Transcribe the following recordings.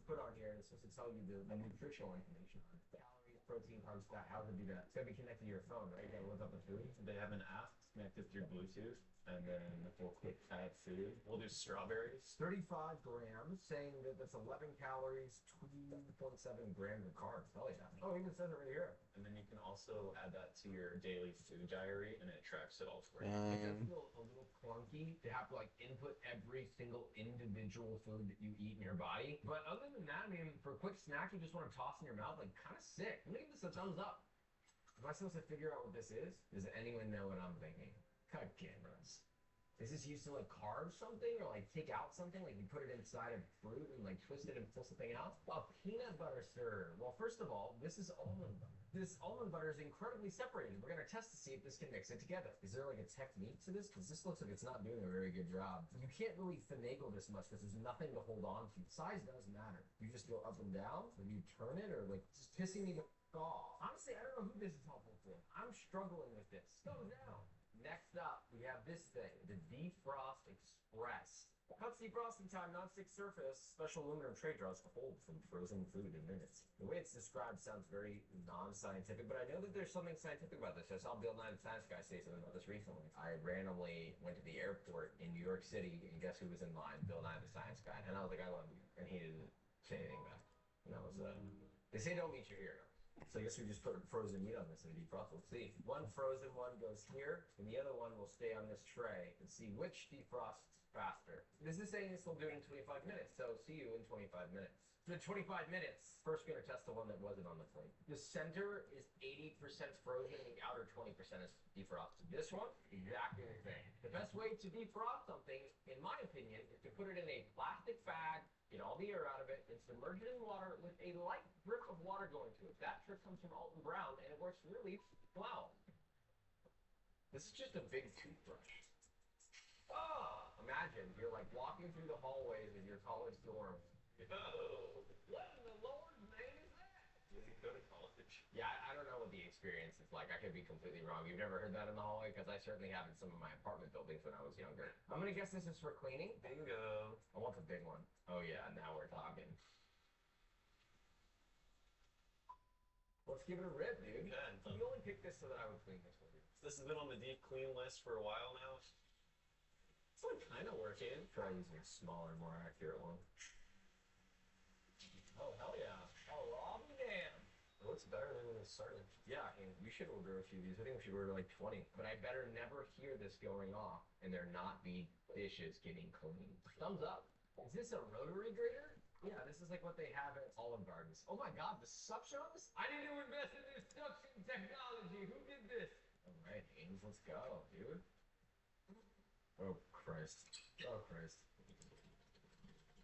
put on here, and it's supposed to tell you the nutritional information on it. Calories, protein, carbs, fat. How to do that? It's gonna be connected to your phone, right? You gotta look up the food. They have an app connected through Bluetooth, and then we'll click add food. We'll do strawberries. 35 grams, saying that that's 11 calories, 2.7 grams of carbs. Hell yeah. Oh, it even says it right here. And then you can also add that to your daily food diary, and it tracks it all for you. It does feel a little clunky to have to like input every single individual food that you eat in your body. But other than that, I mean, for a quick snack you just want to toss in your mouth, like kind of sick. I'm gonna give this a thumbs up. Am I supposed to figure out what this is? Does anyone know what I'm thinking? Cut cameras. Is this used to like carve something or like take out something? Like you put it inside of fruit and like twist it and pull something out? A peanut butter stirrer. Well, first of all, this is almond butter. This almond butter is incredibly separated. We're gonna test to see if this can mix it together. Is there like a technique to this? Because this looks like it's not doing a very good job. You can't really finagle this much because there's nothing to hold on to. Size does matter. You just go up and down, or you turn it, or like just pissing me the off. Honestly, I don't know who this is helpful for. I'm struggling with this. Go down. Next up, we have this thing, the Defrost Express. Cuts defrosting time, non-stick surface, special aluminum tray draws to hold from frozen food in minutes. The way it's described sounds very non-scientific, but I know that there's something scientific about this. I saw Bill Nye the Science Guy say something about this recently. I randomly went to the airport in New York City, and guess who was in line? Bill Nye the Science Guy. And I was like, I love you. And he didn't say anything back. And that was, they say don't meet you here. So I guess we just put frozen meat on this and defrost. We'll see. One frozen one goes here, and the other one will stay on this tray and see which defrosts faster. This is saying this will do it in 25 minutes, so see you in 25 minutes. So 25 minutes. First, we're gonna test the one that wasn't on the plate. The center is 80% frozen, and the outer 20% is defrosted. This one, exactly the same. The best way to defrost something, in my opinion, is to put it in a plastic bag, get all the air out of it, and submerge it in water with a light drip of water going to it. That trick comes from Alton Brown, and it works really well. This is just a big toothbrush. Oh, imagine you're like walking through the hallways of your college dorm. Oh, what in the Lord's name is that? You can go to college. Yeah, I don't know what the experience is like. I could be completely wrong. You've never heard that in the hallway? Because I certainly have in some of my apartment buildings when I was younger. I'm gonna guess this is for cleaning. Bingo. I want the big one. Oh yeah, now we're talking. Let's give it a rip, dude. Okay. You only picked this so that I would clean this for you. This has been on the deep clean list for a while now. It's like kind of working. Try using a smaller, more accurate one. Oh, hell yeah. Oh, I'll be damned. It looks better than when it started. Yeah, I mean, we should order a few of these. I think we should order like 20. But I better never hear this going off and there not be dishes getting cleaned. Thumbs up. Is this a rotary grater? Yeah, this is like what they have at Olive Gardens. Oh my god, the suction on this? I need to invest in this suction technology. Who did this? All right, Haynes, let's go, dude. Oh, Christ. Oh, Christ.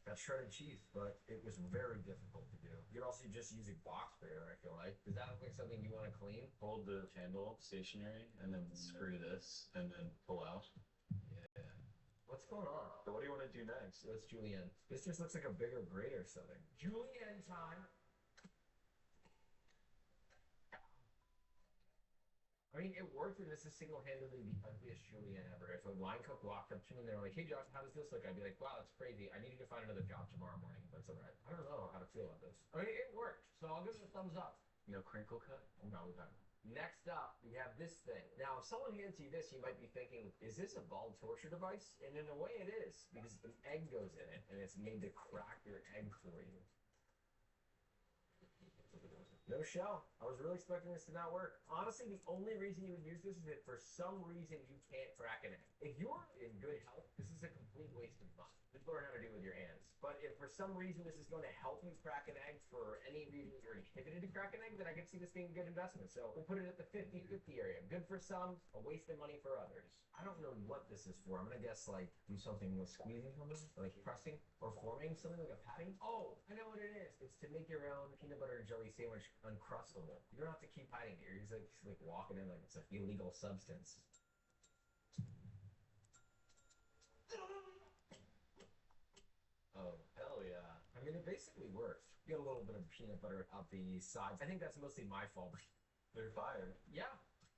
That's shredded cheese, but it was very difficult to do. You could also just use a box grater, I feel like. Does that look like something you want to clean? Hold the handle stationary, and then screw this, and then pull out. Yeah. What's going on? So what do you want to do next? Let's julienne. This just looks like a bigger grater setting. Julienne time. I mean, it worked, and this is single-handedly the ugliest julienne ever. If a line cook walked up to me and they were like, hey, Josh, how does this look? I'd be like, wow, that's crazy. I need you to find another job tomorrow morning. That's all right. I don't know how to feel about this. I mean, it worked, so I'll give it a thumbs up. No crinkle cut? No, we don't. Next up, we have this thing. Now, if someone hands you this, you might be thinking, is this a ball torture device? And in a way it is, because an egg goes in it, and it's made to crack your egg for you. No shell. I was really expecting this to not work. Honestly, the only reason you would use this is if for some reason you can't crack an egg. If you're in good health, this is a complete waste of money. Just learn how to do it with your hands. But if for some reason this is going to help you crack an egg for any reason you're inhibited to crack an egg, then I can see this being a good investment. So we'll put it at the 50-50 area. Good for some, a waste of money for others. I don't know what this is for. I'm going to guess like do something with squeezing something, like pressing or forming something like a patty. Oh, I know what it is. It's to make your own peanut butter and jelly sandwich uncrustable. You don't have to keep hiding it. You're just like walking in like it's an illegal substance. Oh, hell yeah. I mean, it basically works. You get a little bit of peanut butter out the sides. I think that's mostly my fault. They're fired. Yeah.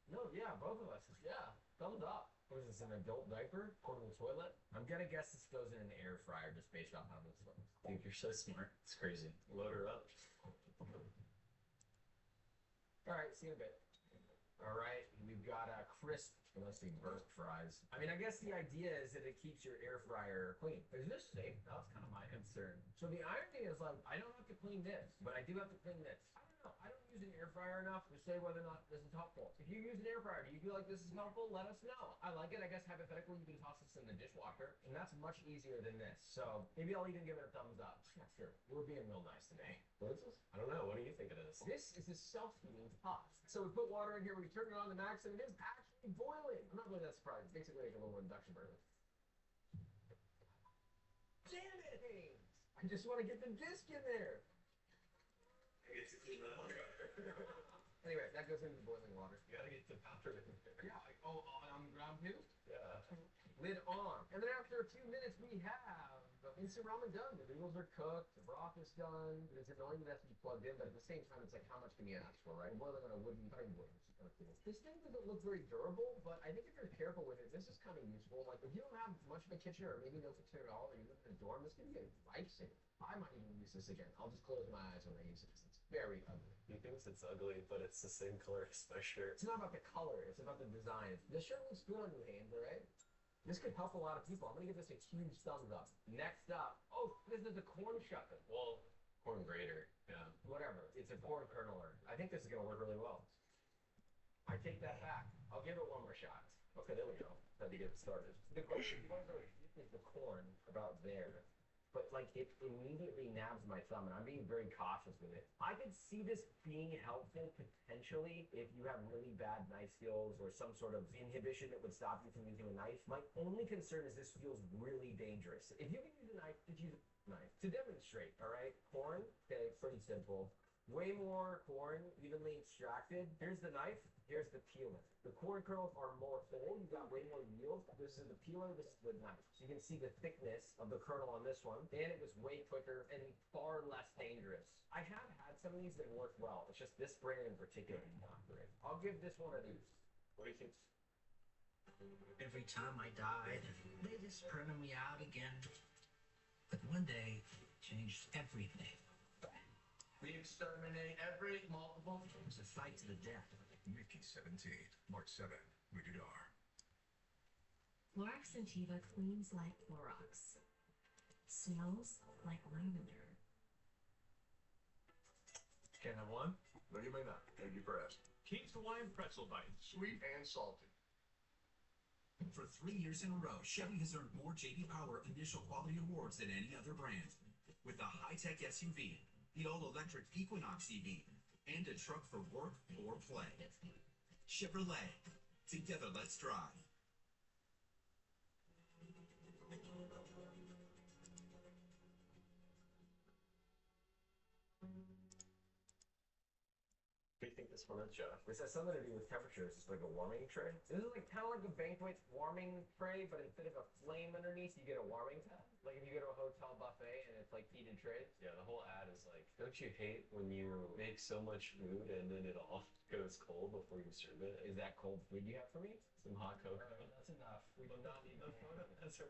No, yeah, both of us. Yeah. Thumbs up. What is this, an adult diaper? Portable toilet? I'm gonna guess this goes in an air fryer just based off how this looks. Dude, you're so smart. It's crazy. Load her up. Alright, see you in a bit. Alright, we've got a crisp, unless they burnt fries. I mean, I guess the idea is that it keeps your air fryer clean. Is this safe? That's kind of my concern. So the irony is, like, I don't have to clean this, but I do have to clean this. I don't know. I don't use an air fryer enough to say whether or not this is helpful. If you use an air fryer, do you feel like this is helpful? Let us know. I like it. I guess hypothetically, you can toss this in the dishwasher, and that's much easier than this. So maybe I'll even give it a thumbs up. Yeah, sure. We're being real nice today. What is this? I don't know. What do you think it is? This is a self-heating pot. So we put water in here, we turn it on the max, and it is actually boiling. I'm not really that surprised. It's basically like a little induction burner. Damn it! I just want to get the disc in there. It's a clean water. Anyway, that goes into the boiling water. You gotta get the powder in there. Yeah, like, oh, on the ground too? Yeah. Lid on. And then after a few minutes, we have the instant ramen done. The noodles are cooked, the broth is done. It's annoying that it has to be plugged in, but at the same time, it's like, how much can you ask for, right? We're boiling on a wooden cutting board, which is kind of cool. This thing doesn't look very durable, but I think if you're careful with it, this is kind of useful. Like, if you don't have much of a kitchen, or maybe no kitchen at all, or you live in a dorm, this can be a lifesaver. I might even use this again. I'll just close my eyes when I use it, because it's very ugly. He thinks it's ugly, but it's the same color as my shirt. It's not about the color, it's about the design. The shirt looks good on your hands, right? This could help a lot of people. I'm gonna give this a huge thumbs up. Next up, oh, this is a corn shucker. Well, corn grater. Yeah. Whatever, it's a corn kerneler. I think this is gonna work really well. I take that back. I'll give it one more shot. Okay, there we go. Time to get it started. The question is the corn about there. But like it immediately nabs my thumb, and I'm being very cautious with it. I could see this being helpful potentially if you have really bad knife skills or some sort of inhibition that would stop you from using a knife. My only concern is this feels really dangerous. If you can use a knife, just use a knife. To demonstrate, all right? Corn, okay, pretty simple. Way more corn, evenly extracted. Here's the knife, here's the peeler. The corn kernels are more whole, you got way more yield. This is the peeler, this is the knife. So you can see the thickness of the kernel on this one, and it was way quicker and far less dangerous. I have had some of these that work well. It's just this brand in particular is not great. I'll give this one a deuce. What do you think? Every time I died, they just printed me out again. But one day, changed everything. We exterminate every multiple. It was a fight to the death. Mickey 17, March 7, rated R. Clorox Sentiva cleans like Clorox. Smells like lavender. Can't have one? No, you may not. Thank you for asking. King's Hawaiian pretzel bites. Sweet and salty. For 3 years in a row, Chevy has earned more J.D. Power initial quality awards than any other brand. With the high-tech SUV, the all-electric Equinox EV, and a truck for work or play. Chevrolet. Together, let's drive. What do you think this one is, Joe? This has something to do with temperature. It's just like a warming tray. This is like kind of like a banquet warming tray, but instead of a flame underneath, you get a warming tab. Like if you go to a hotel buffet and it's like heated trays. Yeah, the whole ad is like, don't you hate when you make so much food and then it all goes cold before you serve it? Is that cold food you have for me? Some hot cocoa. That's enough. We do not need No, that. that's a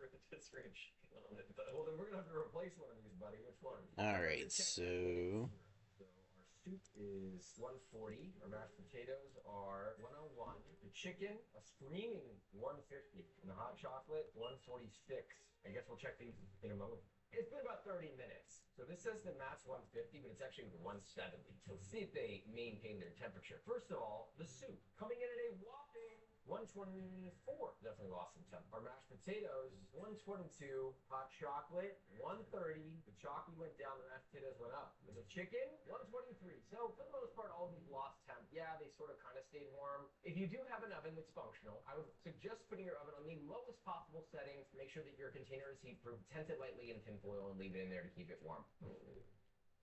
range on it, though. Well, then we're gonna have to replace one of these, buddy. Which one? All right, so So our soup is 140. Our mashed potatoes are 101. The chicken, a screaming 150. And the hot chocolate, 146. I guess we'll check these in a moment. It's been about 30 minutes. So this says the mat's 150, but it's actually 170. So let's see if they maintain their temperature. First of all, the soup coming in at a whopping 124. Definitely lost some temp. Our mashed potatoes, 122. Hot chocolate, 130. The chocolate went down, the mashed potatoes went up. The chicken, 123. So for the most part, all of these lost temp. Yeah, they sort of kind of stayed warm. If you do have an oven that's functional, I would suggest putting your oven on the lowest possible settings. Make sure that your container is heat-proof. Tent it lightly in tinfoil and leave it in there to keep it warm.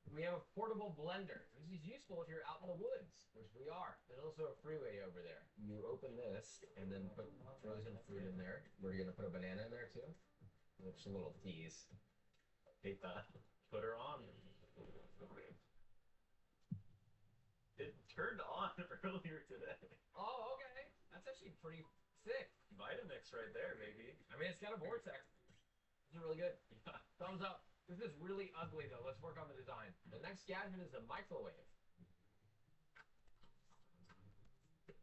We have a portable blender. This is useful if you're out in the woods, which we are. There's also a freeway over there. You open this and then put frozen fruit in there. We're gonna put a banana in there too. Just a little tease. Hate that. Put her on. It turned on earlier today. Oh, okay. That's actually pretty Sick. Vitamix right there, baby. I mean, it's got a vortex. This is really good. Yeah. Thumbs up. This is really ugly, though. Let's work on the design. The next gadget is a microwave.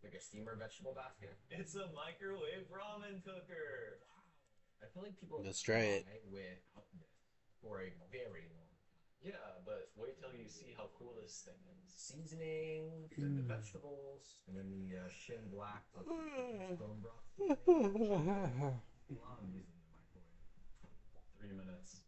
Like a steamer vegetable basket. It's a microwave ramen cooker. I feel like people Let's try it. without this for a very long time. Yeah, but wait till you see how cool this thing is. Seasoning, then the vegetables, and then the Shin Black bone broth. I'm using the microwave. 3 minutes.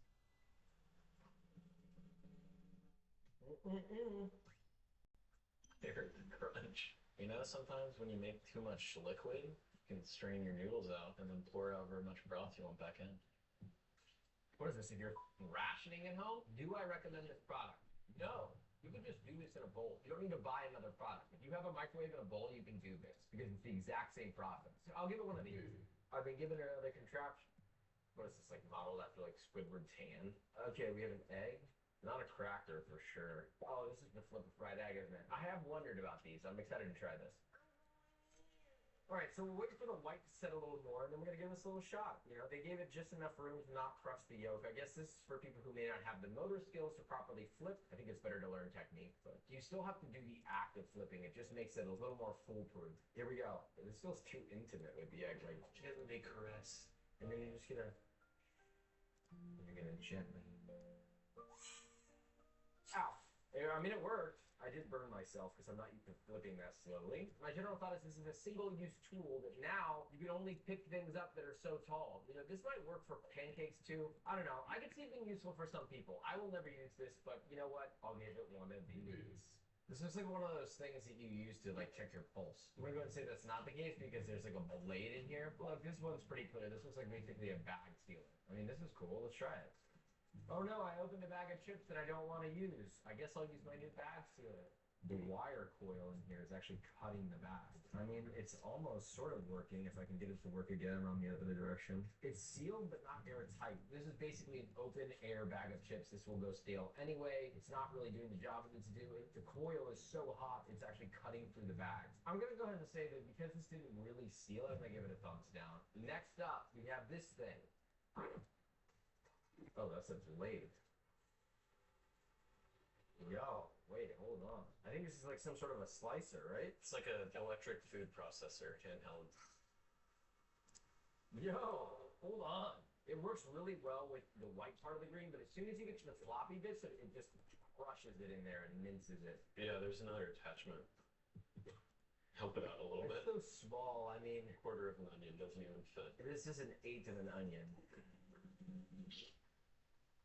They heard the crunch. You know, sometimes when you make too much liquid, you can strain your noodles out and then pour however much broth you want back in. What is this? If you're rationing at home, do I recommend this product? No. You can just do this in a bowl. You don't need to buy another product. If you have a microwave in a bowl, you can do this because it's the exact same process. So I'll give it one of these. I've been given another contraption. What is this, like modeled after like Squidward tan? Okay, we have an egg. Not a cracker for sure. Oh, this is the flip of fried egg, isn't it? I have wondered about these. I'm excited to try this. All right, so we're waiting for the white to set a little more, and then we're gonna give this a little shot. You know, they gave it just enough room to not crush the yolk. I guess this is for people who may not have the motor skills to properly flip. I think it's better to learn technique, but you still have to do the act of flipping. It just makes it a little more foolproof. Here we go. This feels too intimate with the egg, like Gently caress. and then you're gonna gently. Ow! I mean, it worked. I did burn myself because I'm not used to flipping that slowly. My general thought is this is a single-use tool that now you can only pick things up that are so tall. You know, this might work for pancakes too. I don't know. I could see it being useful for some people. I will never use this, but you know what? I'll give it one of these. This looks like one of those things that you use to like check your pulse. I'm gonna go and say that's not the case because there's like a blade in here. Look, this one's pretty clear. This looks like basically a bag sealer. I mean, this is cool. Let's try it. Oh no, I opened a bag of chips that I don't want to use. I guess I'll use my new bag sealer. The wire coil in here is actually cutting the bag. I mean, it's almost sort of working if I can get it to work again on the other direction. It's sealed but not airtight. This is basically an open air bag of chips. This will go stale anyway. It's not really doing the job it needs to do. The coil is so hot, it's actually cutting through the bags. I'm gonna go ahead and say that because this didn't really seal it, I'm gonna give it a thumbs down. Next up, we have this thing. Oh, that's a blade. Yo, wait, hold on. I think this is like some sort of a slicer, right? It's like an electric food processor, handheld. Yo, hold on. It works really well with the white part of the green, but as soon as you get to the floppy bits, it just crushes it in there and minces it. Yeah, there's another attachment. Help it out a little It's bit. so small, I mean, A quarter of an onion doesn't even fit. this is an eighth of an onion.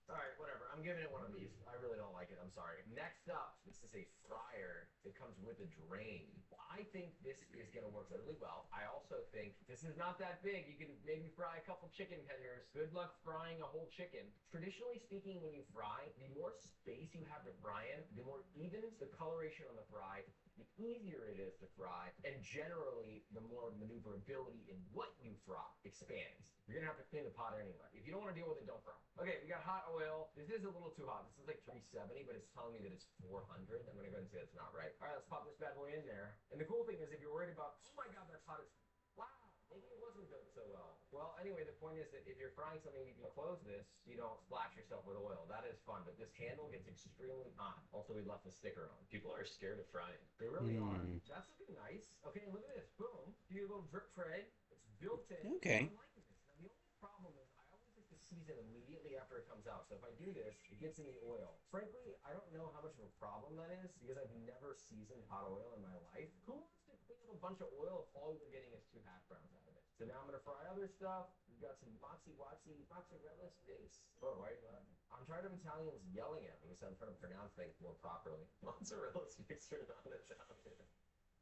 Alright, whatever. I'm giving it one of these. I really don't like it. I'm sorry. Next up, this is a fryer that comes with a drain. I think this is going to work really well. I also think this is not that big. You can maybe fry a couple chicken tenders. Good luck frying a whole chicken. Traditionally speaking, when you fry, the more space you have to fry in, the more even the coloration on the fry, the easier it is to fry, and generally, the more maneuverability in what you fry expands. You're gonna have to clean the pot anyway. If you don't want to deal with it, don't fry. Okay, we got hot oil. This is a little too hot. This is like 370, but it's telling me that it's 400. I'm gonna go ahead and say that's not right. All right, let's pop this bad boy in there. And the cool thing is, if you're worried about, oh my god, that's hot as, wow, maybe it wasn't done so well. Well, anyway, the point is that if you're frying something, you can close this, you don't splash yourself with oil. That is fun, but this handle gets extremely hot. Also, we left the sticker on. People are scared of frying. They really are. That's looking nice. Okay, look at this. Boom. Do your little drip tray. It's built in. Okay. I'm liking this. Now, the only problem is I always like to season immediately after it comes out. So if I do this, it gets in the oil. Frankly, I don't know how much of a problem that is because I've never seasoned hot oil in my life. Who wants to clean up a bunch of oil if all you're getting is 2 hash browns out of it? So now I'm going to fry other stuff. We've got some mozzarella sticks. Oh, right. I'm tired of Italians yelling at me, so I'm trying to pronounce things more properly. Mozzarella sticks are not Italian.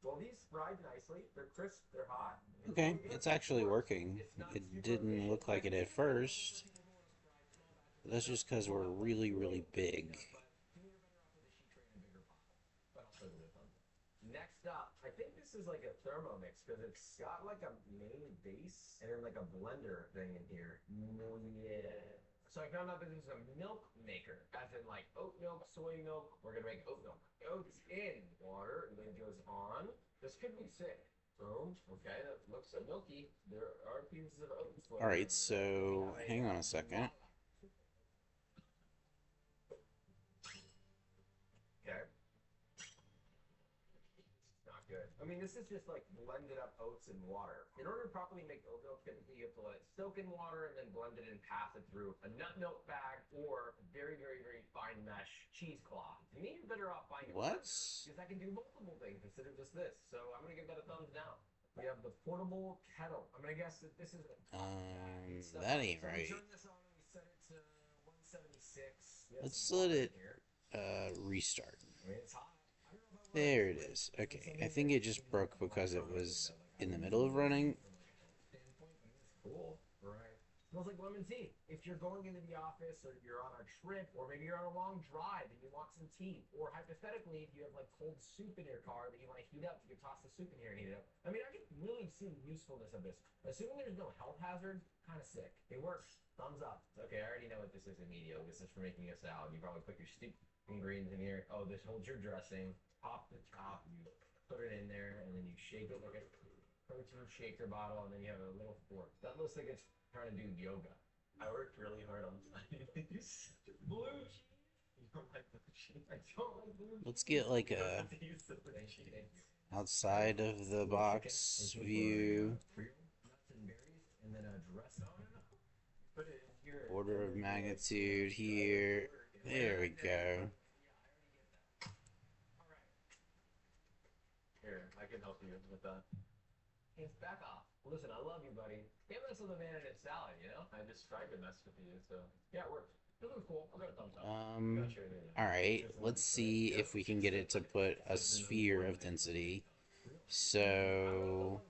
Well, these fried nicely. They're crisp. They're hot. Okay, it's actually working. It didn't look like it at first. But that's just because we're really, really big. Next up, I think this is like a Thermomix because it's got like a main base and then like a blender thing in here. Yeah. So I found out that this is a milk maker, as in like oat milk, soy milk. We're gonna make oat milk. Oats in water, and then it goes on. This could be sick. Boom. Okay, that looks so milky. There are pieces of oat floating. All right, so hang on a second. Okay. Not good. I mean, this is just like blended up oats and water. In order to properly make oat milk, typically you have to let it soak in water and then blend it and pass it through a nut milk bag or very, very, very fine mesh cheesecloth. To me, you're better off buying a What? blender, because I can do multiple things instead of just this. So I'm gonna give that a thumbs down. We have the portable kettle. I'm gonna guess that this is That ain't so right. we turn this on and we set it to 176. Let's let it restart. I mean, it's hot. I don't know about There it is. Okay, I think it just broke because it was in the middle of running. Cool, right? Smells like lemon tea. If you're going into the office or you're on a trip or maybe you're on a long drive and you want some tea, or hypothetically, if you have like cold soup in your car that you want to heat up, you can toss the soup in here and heat it up. I mean, I can really see the usefulness of this. Assuming there's no health hazard, kind of sick. It works. Thumbs up. Okay, I already know what this is immediately. This is for making a salad. You probably put your steep ingredients in here. Oh, this holds your dressing. Pop the top. You put it in there, and then you shake it like a protein shaker bottle, and then you have a little fork. That looks like it's trying to do yoga. I worked really hard on finding these. Blue cheese? You don't like blue cheese? I don't like blue cheese. Let's get like a Use the blue cheese. outside of the box view. Nuts and berries, and then a dress on it. Put it in here. Order of magnitude here. There we go. Here, I can help you with that. It's back off. Listen, I love you, buddy. Can't mess with a man and his salad, you know? I just tried to mess with you, so. Yeah, it worked. It looks cool. I'll give it a thumbs up. Alright, let's see if we can get it to put a sphere of density. So,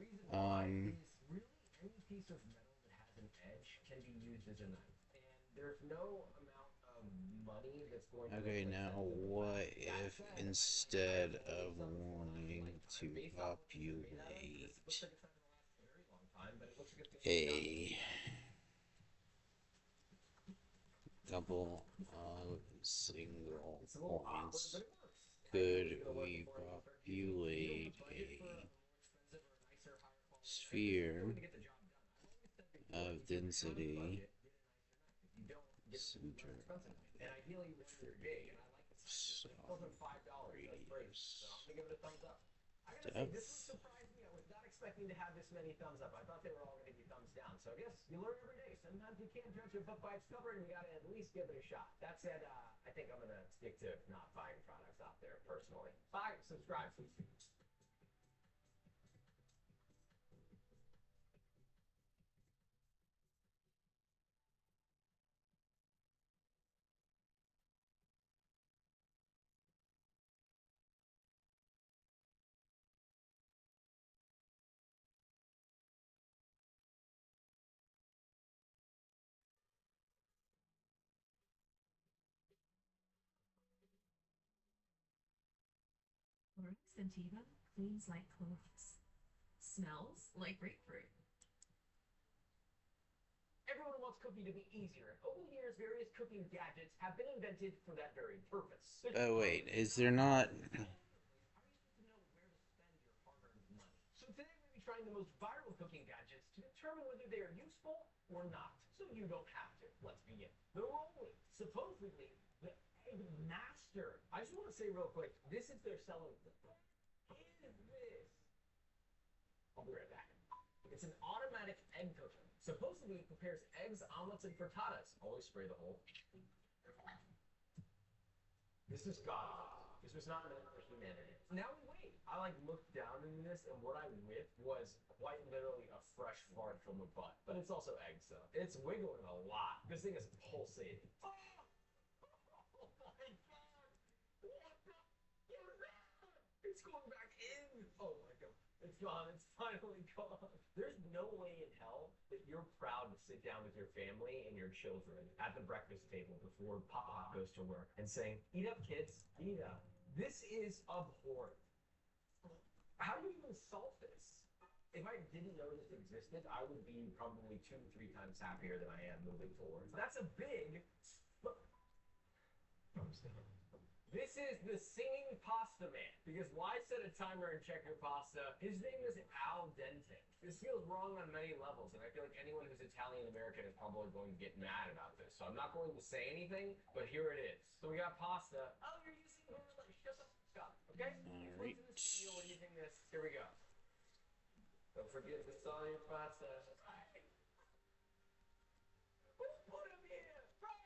Really, any piece of metal that has an edge can be used as a knife. And there's no amount of money that's going to okay, now what if instead of wanting to populate a double single points, could we populate a sphere of density center and ideally when they're big, and I like this. so It wasn't $5. That's great. So I'm gonna give it a thumbs up. I gotta say, this one surprised me. I was not expecting to have this many thumbs up. I thought they were all gonna be thumbs down. So I guess you learn every day. Sometimes you can't judge a book by its cover, and you gotta at least give it a shot. That said, I think I'm gonna stick to not buying products out there personally. Bye, subscribe, please. Clorox Sentiva cleans like Clorox. Smells like grapefruit. Everyone wants cooking to be easier. Over the years, various cooking gadgets have been invented for that very purpose. oh wait, is there not How are you supposed to know where to spend your hard-earned money? So today we're going to be trying the most viral cooking gadgets to determine whether they are useful or not. So you don't have to. Let's begin. The rolling, supposedly the egg master. I just want to say real quick, this is their selling. What is this? I'll be right back. It's an automatic egg cooker. Supposedly it prepares eggs, omelets, and frittatas. Always spray the hole. This is God. This was not meant for humanity. Now we wait. I looked down into this, and what I whipped was quite literally a fresh fart from a butt. But it's also eggs, so it's wiggling a lot. This thing is pulsating. Oh! Oh my God! What the? It's going back in. Oh my God! It's gone. It's finally gone. There's no way in hell that you're proud to sit down with your family and your children at the breakfast table before Papa goes to work and saying, "Eat up, kids, eat up." This is abhorrent. How do you even solve this? If I didn't know this existed, I would be probably 2 to 3 times happier than I am moving forward. That's a big thumbs down. This is the singing pasta man. Because why set a timer and check your pasta? His name is Al Dente. This feels wrong on many levels, and I feel like anyone who's Italian American is probably going to get mad about this. So I'm not going to say anything, but here it is. So we got pasta. Oh, you're using garlic. Shut the fuck up, okay? Alright. What are you using this? Here we go. Don't forget to salt your pasta. Put him here. Right.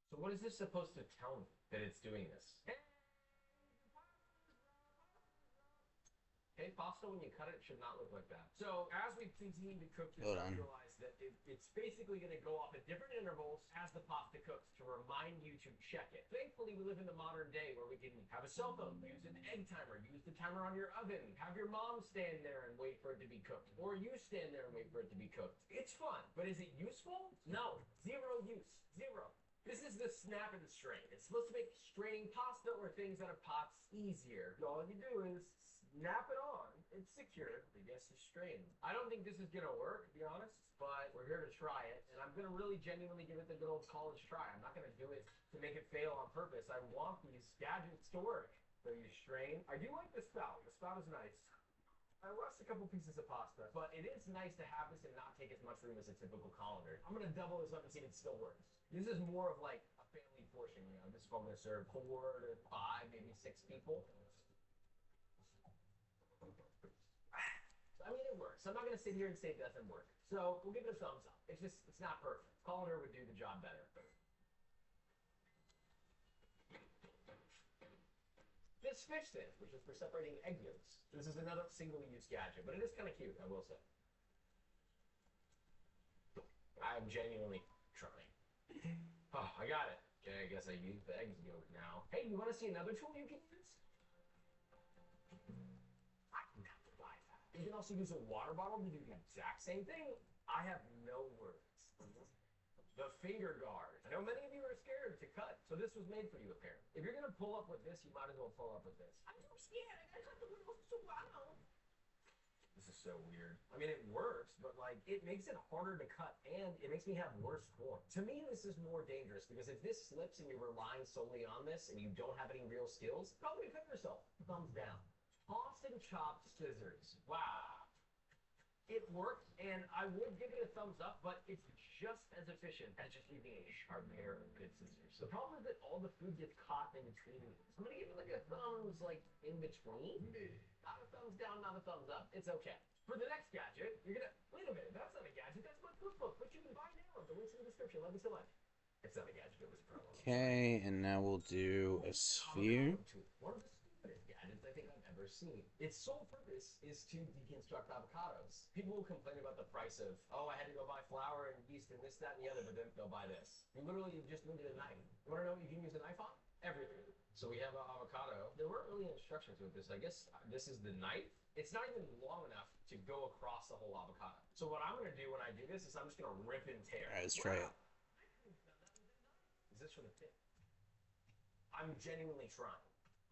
So what is this supposed to tell me that it's doing this? Okay, pasta when you cut it should not look like that. So as we continue to cook this, I realize that it's basically going to go off at different intervals as the pasta cooks to remind you to check it. Thankfully, we live in the modern day where we can have a cell phone, use an egg timer, use the timer on your oven, have your mom stand there and wait for it to be cooked, or you stand there and wait for it to be cooked. It's fun, but is it useful? No, zero use, zero. This is the snap and strain. It's supposed to make straining pasta or things out of pots easier. All you do is snap it on. It's secure. I guess you strain. I don't think this is gonna work, to be honest, but we're here to try it, and I'm gonna really genuinely give it the good old college try. I'm not gonna do it to make it fail on purpose. I want these gadgets to work. So you strain. I do like the spout. The spout is nice. I lost a couple pieces of pasta, but it is nice to have this and not take as much room as a typical colander. I'm gonna double this up and see if it still works. This is more of like a family portion, you know. This is I'm gonna serve 4 to 5, maybe 6 people. I mean, it works. I'm not gonna sit here and say it doesn't work. So we'll give it a thumbs up. It's not perfect. Colander would do the job better. This fish stick, which is for separating egg yolks. This is another single-use gadget, but it is kind of cute, I will say. I'm genuinely trying. Oh, I got it. Okay, I guess I use the egg yolk now. Hey, you want to see another tool you can use? I can have to buy that. You can also use a water bottle to do the exact same thing. I have no words. The finger guard. I know many of you are scared to cut, so this was made for you, apparently. If you're gonna pull up with this, you might as well pull up with this. I'm so scared. I got the wheel so wow. This is so weird. I mean, it works, but like, it makes it harder to cut, and it makes me have worse form. To me, this is more dangerous because if this slips and you're relying solely on this and you don't have any real skills, probably cut yourself. Thumbs down. Tossed and chopped scissors. Wow. It worked, and I would give it a thumbs up, but it's just as efficient as just using a sharp pair of good scissors. The problem is that all the food gets caught in between. So I'm gonna give it like a thumbs, like in between. Not a thumbs down, not a thumbs up. It's okay. For the next gadget, you're gonna wait a minute. That's not a gadget. That's my cookbook, which you can buy now. The link's in the description. Let me select. It's not a gadget. It was a problem. Okay, and now we'll do a sphere. One of the stupidest gadgets I think I've ever seen. Its sole purpose is to deconstruct avocados. People will complain about the price of, oh, I had to go buy flour and yeast and this, that, and the other, but then they'll buy this. You literally just needed a knife. You wanna know what you can use a knife on? Everything. So we have an avocado. There weren't really instructions with this. I guess this is the knife. It's not even long enough to go across the whole avocado. So what I'm gonna do when I do this is I'm just gonna rip and tear. Alright, let's try it. Is this for the tip? I'm genuinely trying.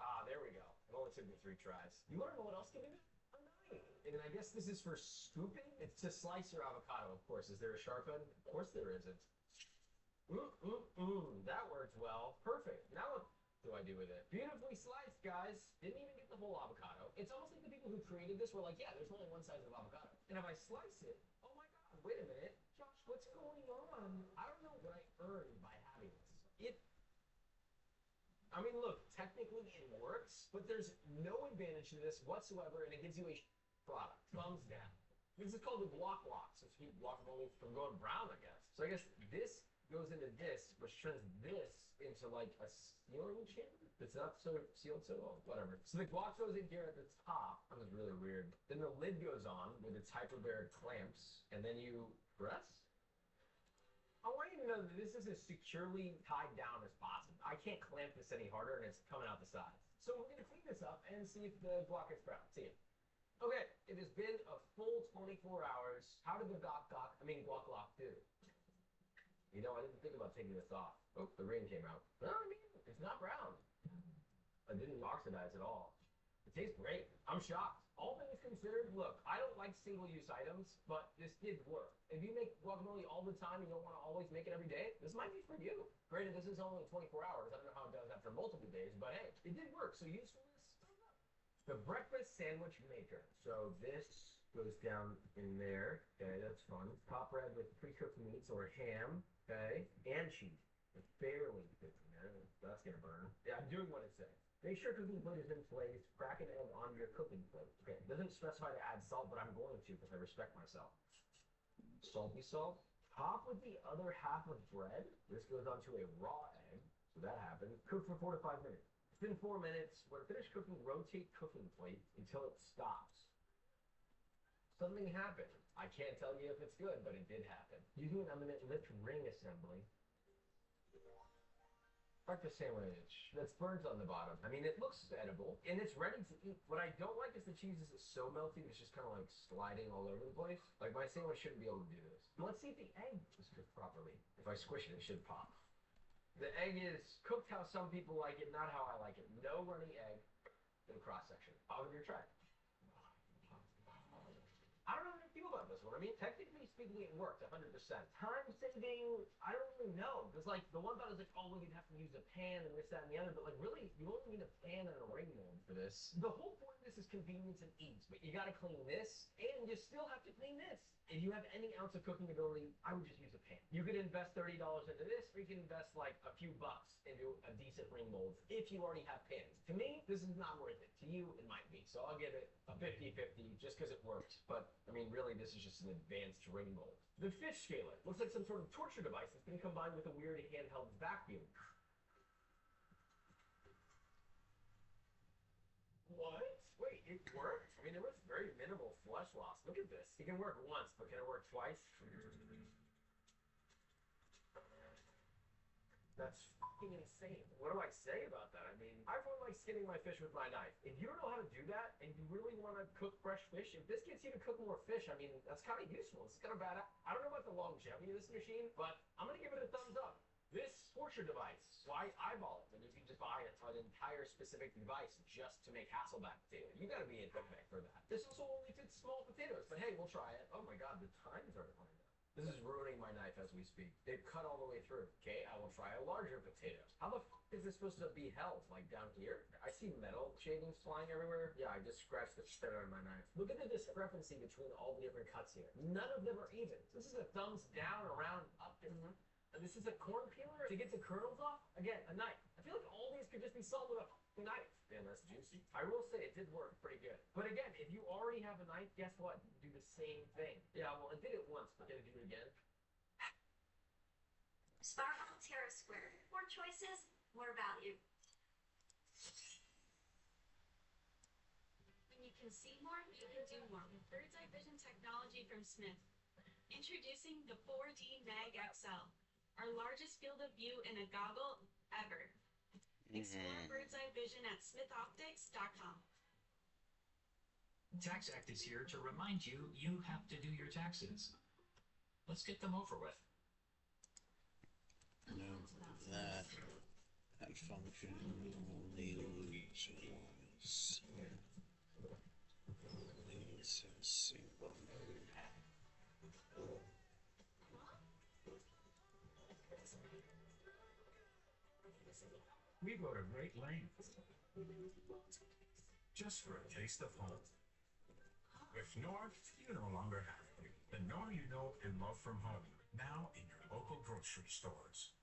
Ah, there we go. It only took me 3 tries. You wanna know what else can be done? A knife. And I guess this is for scooping? It's to slice your avocado, of course. Is there a sharp end? Of course there isn't. That worked well. Perfect. Now what do I do with it? Beautifully sliced, guys. Didn't even get the whole avocado. It's almost like the people who created this were like, yeah, there's only one size of avocado. And if I slice it, oh my god, wait a minute. Josh, what's going on? I don't know what I earned by having this. I mean, look, technically it works, but there's no advantage to this whatsoever, and it gives you a product. Thumbs down. This is called the block lock, so it's keep guacamole from going brown, I guess. So I guess this goes into this, which turns this into like a sealing chamber. It's not so sealed so well, whatever. So the guac goes in here at the top. That was really weird. Then the lid goes on with its hyperbaric clamps, and then you press. I want you to know that this is as securely tied down as possible. I can't clamp this any harder, and it's coming out the sides. So we're gonna clean this up and see if the guac is brown. See ya. Okay, it has been a full 24 hours. How did the guac lock do? You know, I didn't think about taking this off. Oh, the ring came out. No, I mean, it's not brown. It didn't oxidize at all. It tastes great. I'm shocked. All things considered, look, I don't like single-use items, but this did work. If you make guacamole all the time and you don't want to always make it every day, this might be for you. Granted, this is only 24 hours. I don't know how it does after multiple days, but hey, it did work. So usefulness, thumbs up. The breakfast sandwich maker. So this goes down in there. Okay, that's fun. Top bread with pre-cooked meats or ham. Okay, and cheese. It barely fits in there. That's gonna burn. Yeah, I'm doing what it says. Make sure cooking plate is in place. Crack an egg on your cooking plate. Okay, it doesn't specify to add salt, but I'm going to because I respect myself. Salty salt. Top with the other half of bread. This goes onto a raw egg. So that happened. Cook for 4 to 5 minutes. It's been 4 minutes. When finished cooking, rotate cooking plate until it stops. Something happened. I can't tell you if it's good, but it did happen. Using an eminent lift ring assembly. Breakfast sandwich that's burnt on the bottom. I mean, it looks edible and it's ready to eat. What I don't like is the cheese is so melty, it's just kind of like sliding all over the place. Like my sandwich shouldn't be able to do this. Let's see if the egg is cooked properly. If I squish it, it should pop. The egg is cooked how some people like it, not how I like it. No runny egg in the cross section. I'll give it a try. I don't know how to feel about this one. I mean, technically speaking, it worked 100%. Time saving, I don't really know. Because, like, the one thought was like, oh, well, you'd have to use a pan and this, that, and the other. But, like, really, you only need a pan and a ring mold for this. The whole point of this is convenience and ease. But you got to clean this, and you still have to clean this. If you have any ounce of cooking ability, I would just use a pan. You could invest $30 into this, or you can invest, like, a few bucks into a decent ring mold if you already have pans. To me, this is not worth it. To you, it might be. So I'll give it a 50-50 just because it worked. But, I mean, really, this is just an advanced ring mold. The fish scaler looks like some sort of torture device that's been combined with a weird handheld vacuum. What? Wait, it worked? I mean, there was very minimal flesh loss. Look at this. It can work once, but can it work twice? That's fucking insane. What do I say about that? I mean, I really like skinning my fish with my knife. If you don't know how to do that, and you really want to cook fresh fish, if this gets you to cook more fish, I mean, that's kind of useful. It's kind of bad. I don't know about the longevity of this machine, but I'm going to give it a thumbs up. This torture device, why eyeball it when you can just buy an entire specific device just to make Hasselback potato? You got to be in for that. This also only fits small potatoes, but hey, we'll try it. Oh my god, the times are running out. This is ruining my knife as we speak. They've cut all the way through. Okay, I will try a larger potato. How the f is this supposed to be held? Like down here? I see metal shavings flying everywhere. Yeah, I just scratched the shit out of my knife. Look at the discrepancy between all the different cuts here. None of them are even. This is a thumbs down, around, up, and this is a corn peeler to get the kernels off. Again, a knife. I feel like all these could just be solved with a knife. Man, that's juicy. I will say it did work pretty good. But again, if you already have a knife, guess what? You do the same thing. Yeah, well, it did it once, but can it do it again? Sparkle Terra Square. More choices, more value. When you can see more, you can do more with bird's eye vision technology from Smith. Introducing the 4D Mag XL, our largest field of view in a goggle ever. Explore bird's eye vision at smithoptics.com. Tax Act is here to remind you you have to do your taxes. Let's get them over with. No, that function only lose once. Leaves a single node. We go to great lengths just for a taste of home. With Knorr, you no longer have to. The Knorr you know and love from home, now in your local grocery stores.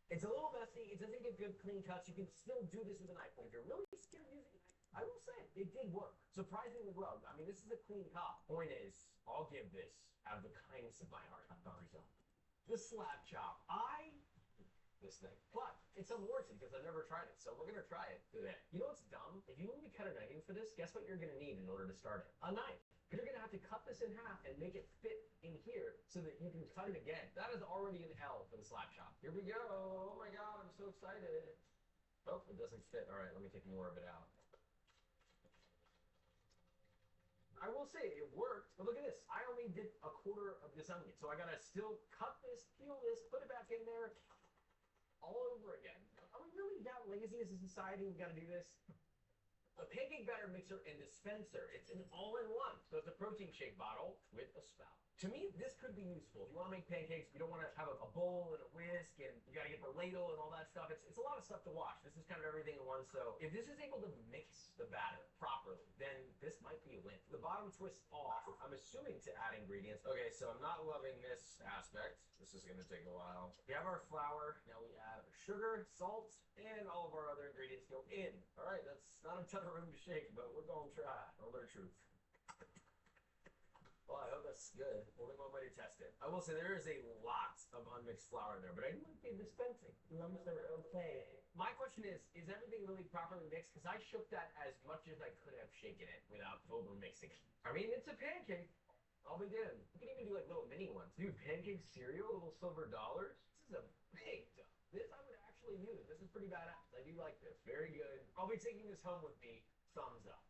It's a little messy. It doesn't get good clean cuts. You can still do this with a knife. But if you're really scared of using a knife, I will say it did work surprisingly well. I mean, this is a clean cut. Point is, I'll give this out of the kindness of my heart. The slab chop. This thing. But it's unwarranted because I've never tried it. So we're going to try it today. You know what's dumb? If you need to cut an onion for this, guess what you're going to need in order to start it? A knife. Because you're going to have to cut this in half and make it fit in here so that you can cut it again. That is already an L for the slab chop. Here we go. Oh my god, I'm so excited. Oh, it doesn't fit. All right, let me take more of it out. I will say it worked, but look at this. I only did a quarter of this onion, so I gotta still cut this, peel this, put it back in there. lazy as a society, we gotta do this. A pancake batter mixer and dispenser. It's an all-in-one. So it's a protein shake bottle with a spout. To me, this could be useful. If you want to make pancakes, you don't want to have a bowl and a whisk, and you got to get the ladle and all that stuff. It's a lot of stuff to wash. This is kind of everything in one. So if this is able to mix the batter properly, then this might be a win. The bottom twists off, I'm assuming to add ingredients. Okay, so I'm not loving this aspect. This is going to take a while. We have our flour. Now we add our sugar, salt, and all of our other ingredients go in. All right, that's not a ton of room to shake, but we're going to try. Moment of truth. Well, I hope that's good. Only one way to test it. I will say there is a lot of unmixed flour in there, but I do like the dispensing. The numbers are okay. My question is everything really properly mixed? Because I shook that as much as I could have shaken it without over mixing it. I mean, it's a pancake. I'll be damned. You can even do like little mini ones. Dude, pancake cereal, little silver dollars. This is a big stuff. This I would actually use. This is pretty badass. I do like this. Very good. I'll be taking this home with me. Thumbs up.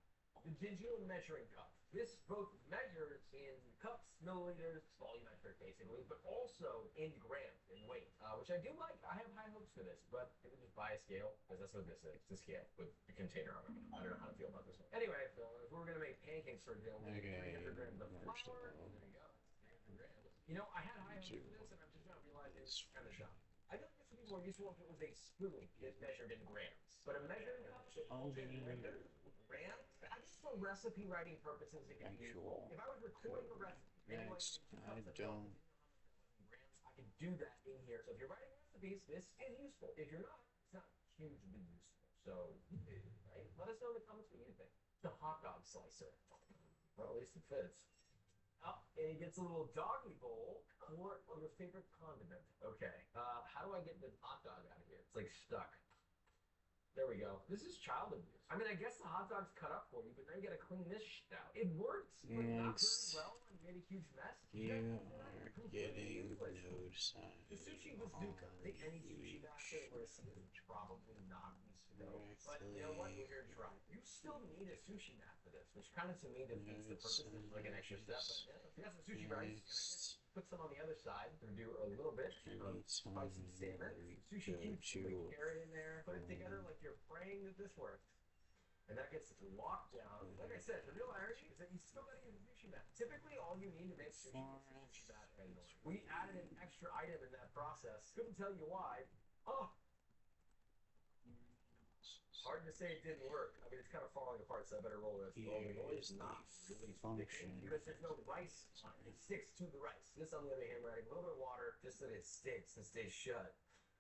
The digital measuring cup. This both measures in cups, milliliters, volumetric basically, but also in grams, in weight, which I do like. I have high hopes for this, but you can just buy a scale, because that's what this is. It's a scale with a container on it. I don't know how to feel about this one. Anyway, so if we were going to make pancakes, for example, we need 300 grams of flour. There you go. 300 grams. You know, I had high hopes for this, and I'm just now realizing it's kind of dumb. I feel like this would be more useful if it was a spoon that measured in grams. But a measuring cup that measures grams, I just for recipe writing purposes, it could be useful. If I was recording a recipe, maybe Next, like I don't. grams, I could do that in here. So if you're writing recipes, this is useful. If you're not, it's not hugely useful. So, right? Let us know in the comments what you think. The hot dog slicer. Well, at least it fits. Oh, and he gets a little doggy bowl or your favorite condiment. Okay. How do I get the hot dog out of here? It's like stuck. There we go. This is child abuse. I mean, I guess the hot dog's cut up for you, but now you gotta clean this shit out. It works, but not very well and made a huge mess. You are getting no sign. The sushi bazooka. I think any sushi master would assume probably not useful. But you know what? We're here to try. You still need a sushi mat for this, which kind of to me defeats the purpose. It's like an extra step. But yeah, if you got some sushi rice, put some on the other side. We're gonna do a little bit of spicy salmon, sushi cubes, put carrot in there, put it together like you're praying that this works. And that gets locked down. Like I said, the real irony is that you still gotta use a sushi mat. Typically, all you need to make sushi is a sushi mat. We added an extra item in that process. Couldn't tell you why. Oh! Hard to say it didn't work. I mean, it's kind of falling apart, so I better roll it. It's not really sticking because there's no rice on it. It sticks to the rice. This, on the other hand, we're adding a little bit of water just so that it sticks and stays shut.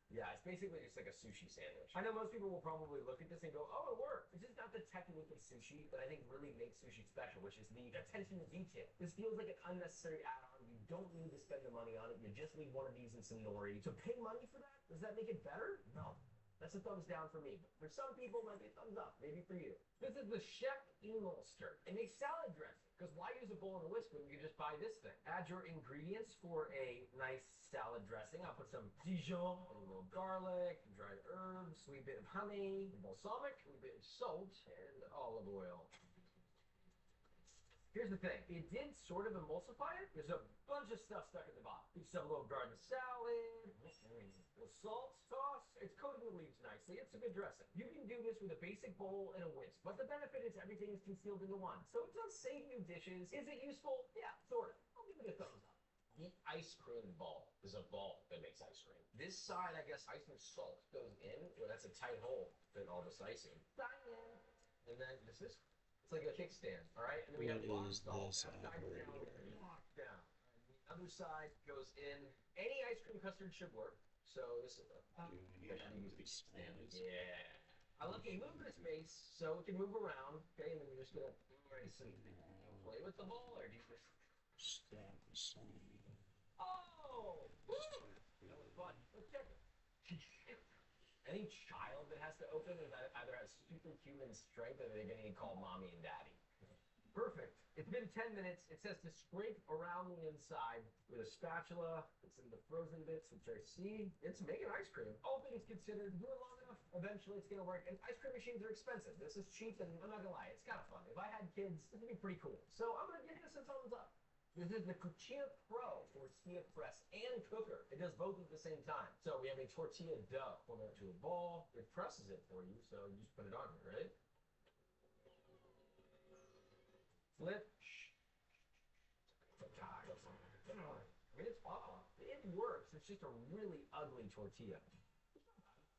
Yeah, it's basically just like a sushi sandwich. I know most people will probably look at this and go, oh, it worked. It's just not the technically sushi that I think really makes sushi special, which is the attention to detail. This feels like an unnecessary add-on. You don't need to spend the money on it. You just need one of these and some nori. To pay money for that, does that make it better? No. That's a thumbs down for me. But for some people, it might be a thumbs up. Maybe for you. This is the Chef Emulster. It makes salad dressing. Because why use a bowl and a whisk when you can just buy this thing? Add your ingredients for a nice salad dressing. I'll put some Dijon, a little garlic, dried herbs, sweet bit of honey, balsamic, a little bit of salt, and olive oil. Here's the thing. It did sort of emulsify it. There's a bunch of stuff stuck at the bottom. You just have a little garden salad, a little salt, sauce. It's coated with leaves nicely. It's a good dressing. You can do this with a basic bowl and a whisk, but the benefit is everything is concealed into one. So it does save you dishes. Is it useful? Yeah, sort of. I'll give it a thumbs up. The ice cream ball is a ball that makes ice cream. This side, I guess, ice and salt goes in. Well, that's a tight hole to fit all this icing. And then this is. It's like a kickstand, all right? And then we have What is locked this down, I heard here? locked down. And the other side goes in. Any ice cream custard should work. So this is a you use the kickstand. Yeah. I left a little bit of space so it can move around. Okay, and then you're just gonna play with the ball, or do you just oh, woo! That was fun. Let's check it. Any child that has to open it either has superhuman strength or they're going to call mommy and daddy. Perfect. It's been 10 minutes. It says to scrape around the inside with a spatula. It's in the frozen bits, which I see. It's making ice cream. All things considered, do it long enough, eventually it's going to work. And ice cream machines are expensive. This is cheap, and I'm not going to lie, it's kind of fun. If I had kids, this would be pretty cool. So I'm going to give this a thumbs up. This is the Tortilla Pro tortilla press and cooker. It does both at the same time. So we have a tortilla dough. Form it to a ball. It presses it for you, so you just put it on here, right? Flip. I mean, it's awesome. It works. It's just a really ugly tortilla.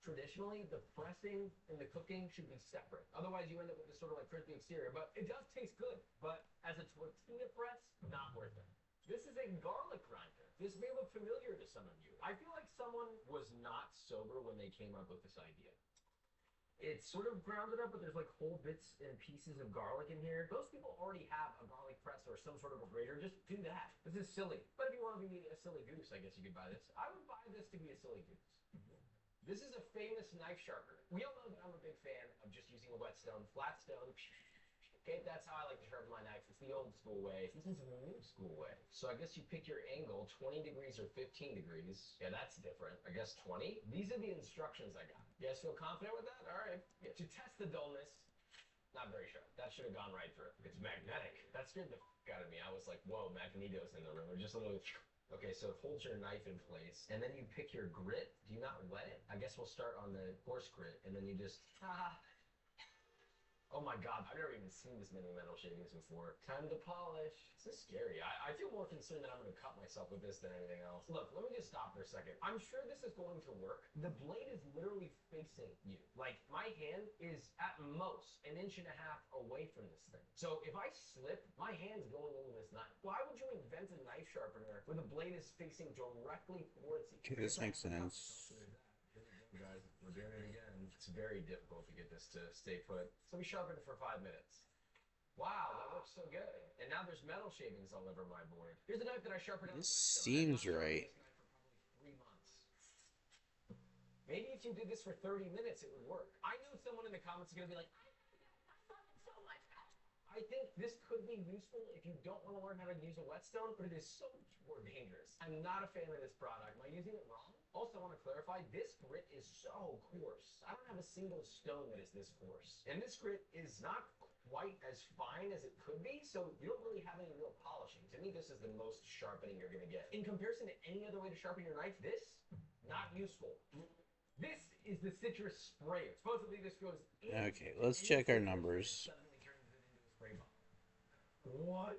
Traditionally, the pressing and the cooking should be separate. Otherwise, you end up with this sort of like crispy exterior. But it does taste good. But as a tortilla press, not worth it. This is a garlic grinder. This may look familiar to some of you. I feel like someone was not sober when they came up with this idea. It's sort of grounded up, but there's like whole bits and pieces of garlic in here. Most people already have a garlic press or some sort of a grater. Just do that. This is silly. But if you want to be a silly goose, I guess you could buy this. I would buy this to be a silly goose. This is a famous knife sharpener. We all know that I'm a big fan of just using a whetstone, flat stone. Okay, that's how I like to sharpen my knife. It's the old school way. This is the new school way. So I guess you pick your angle, 20 degrees or 15 degrees. Yeah, that's different. I guess 20. These are the instructions I got. You guys feel confident with that? All right. Yeah. To test the dullness, not very sharp. That should have gone right through. It's magnetic. That scared the f out of me. I was like, whoa, Magneto's in the room. Or just a little... Okay, so it holds your knife in place, and then you pick your grit. Do you not wet it? I guess we'll start on the coarse grit, and then you just... Oh my god, I've never even seen this many metal shavings before. Time to polish. This is scary. I feel more concerned that I'm going to cut myself with this than anything else. Look, let me just stop for a second. I'm sure this is going to work. The blade is literally facing you. Like, my hand is at most 1.5 inches away from this thing. So if I slip, my hand's going into this knife. Why would you invent a knife sharpener where the blade is facing directly towards you? Okay, this makes sense. Guys, we're doing it again. It's very difficult to get this to stay put. So we sharpened it for 5 minutes. Wow, that looks so good. And now there's metal shavings all over my board. Here's a knife that I sharpened. This seems right. For 3 months. Maybe if you did this for 30 minutes, it would work. I know someone in the comments is going to be like, I think this could be useful if you don't want to learn how to use a whetstone, but it is so much more dangerous. I'm not a fan of this product. Am I using it wrong? Also, I want to clarify, this grit is so coarse. I don't have a single stone that is this coarse. And this grit is not quite as fine as it could be, so you don't really have any real polishing. To me, this is the most sharpening you're going to get. In comparison to any other way to sharpen your knife, this, not useful. This is the citrus sprayer. Supposedly this goes in. Okay, let's check our numbers. What?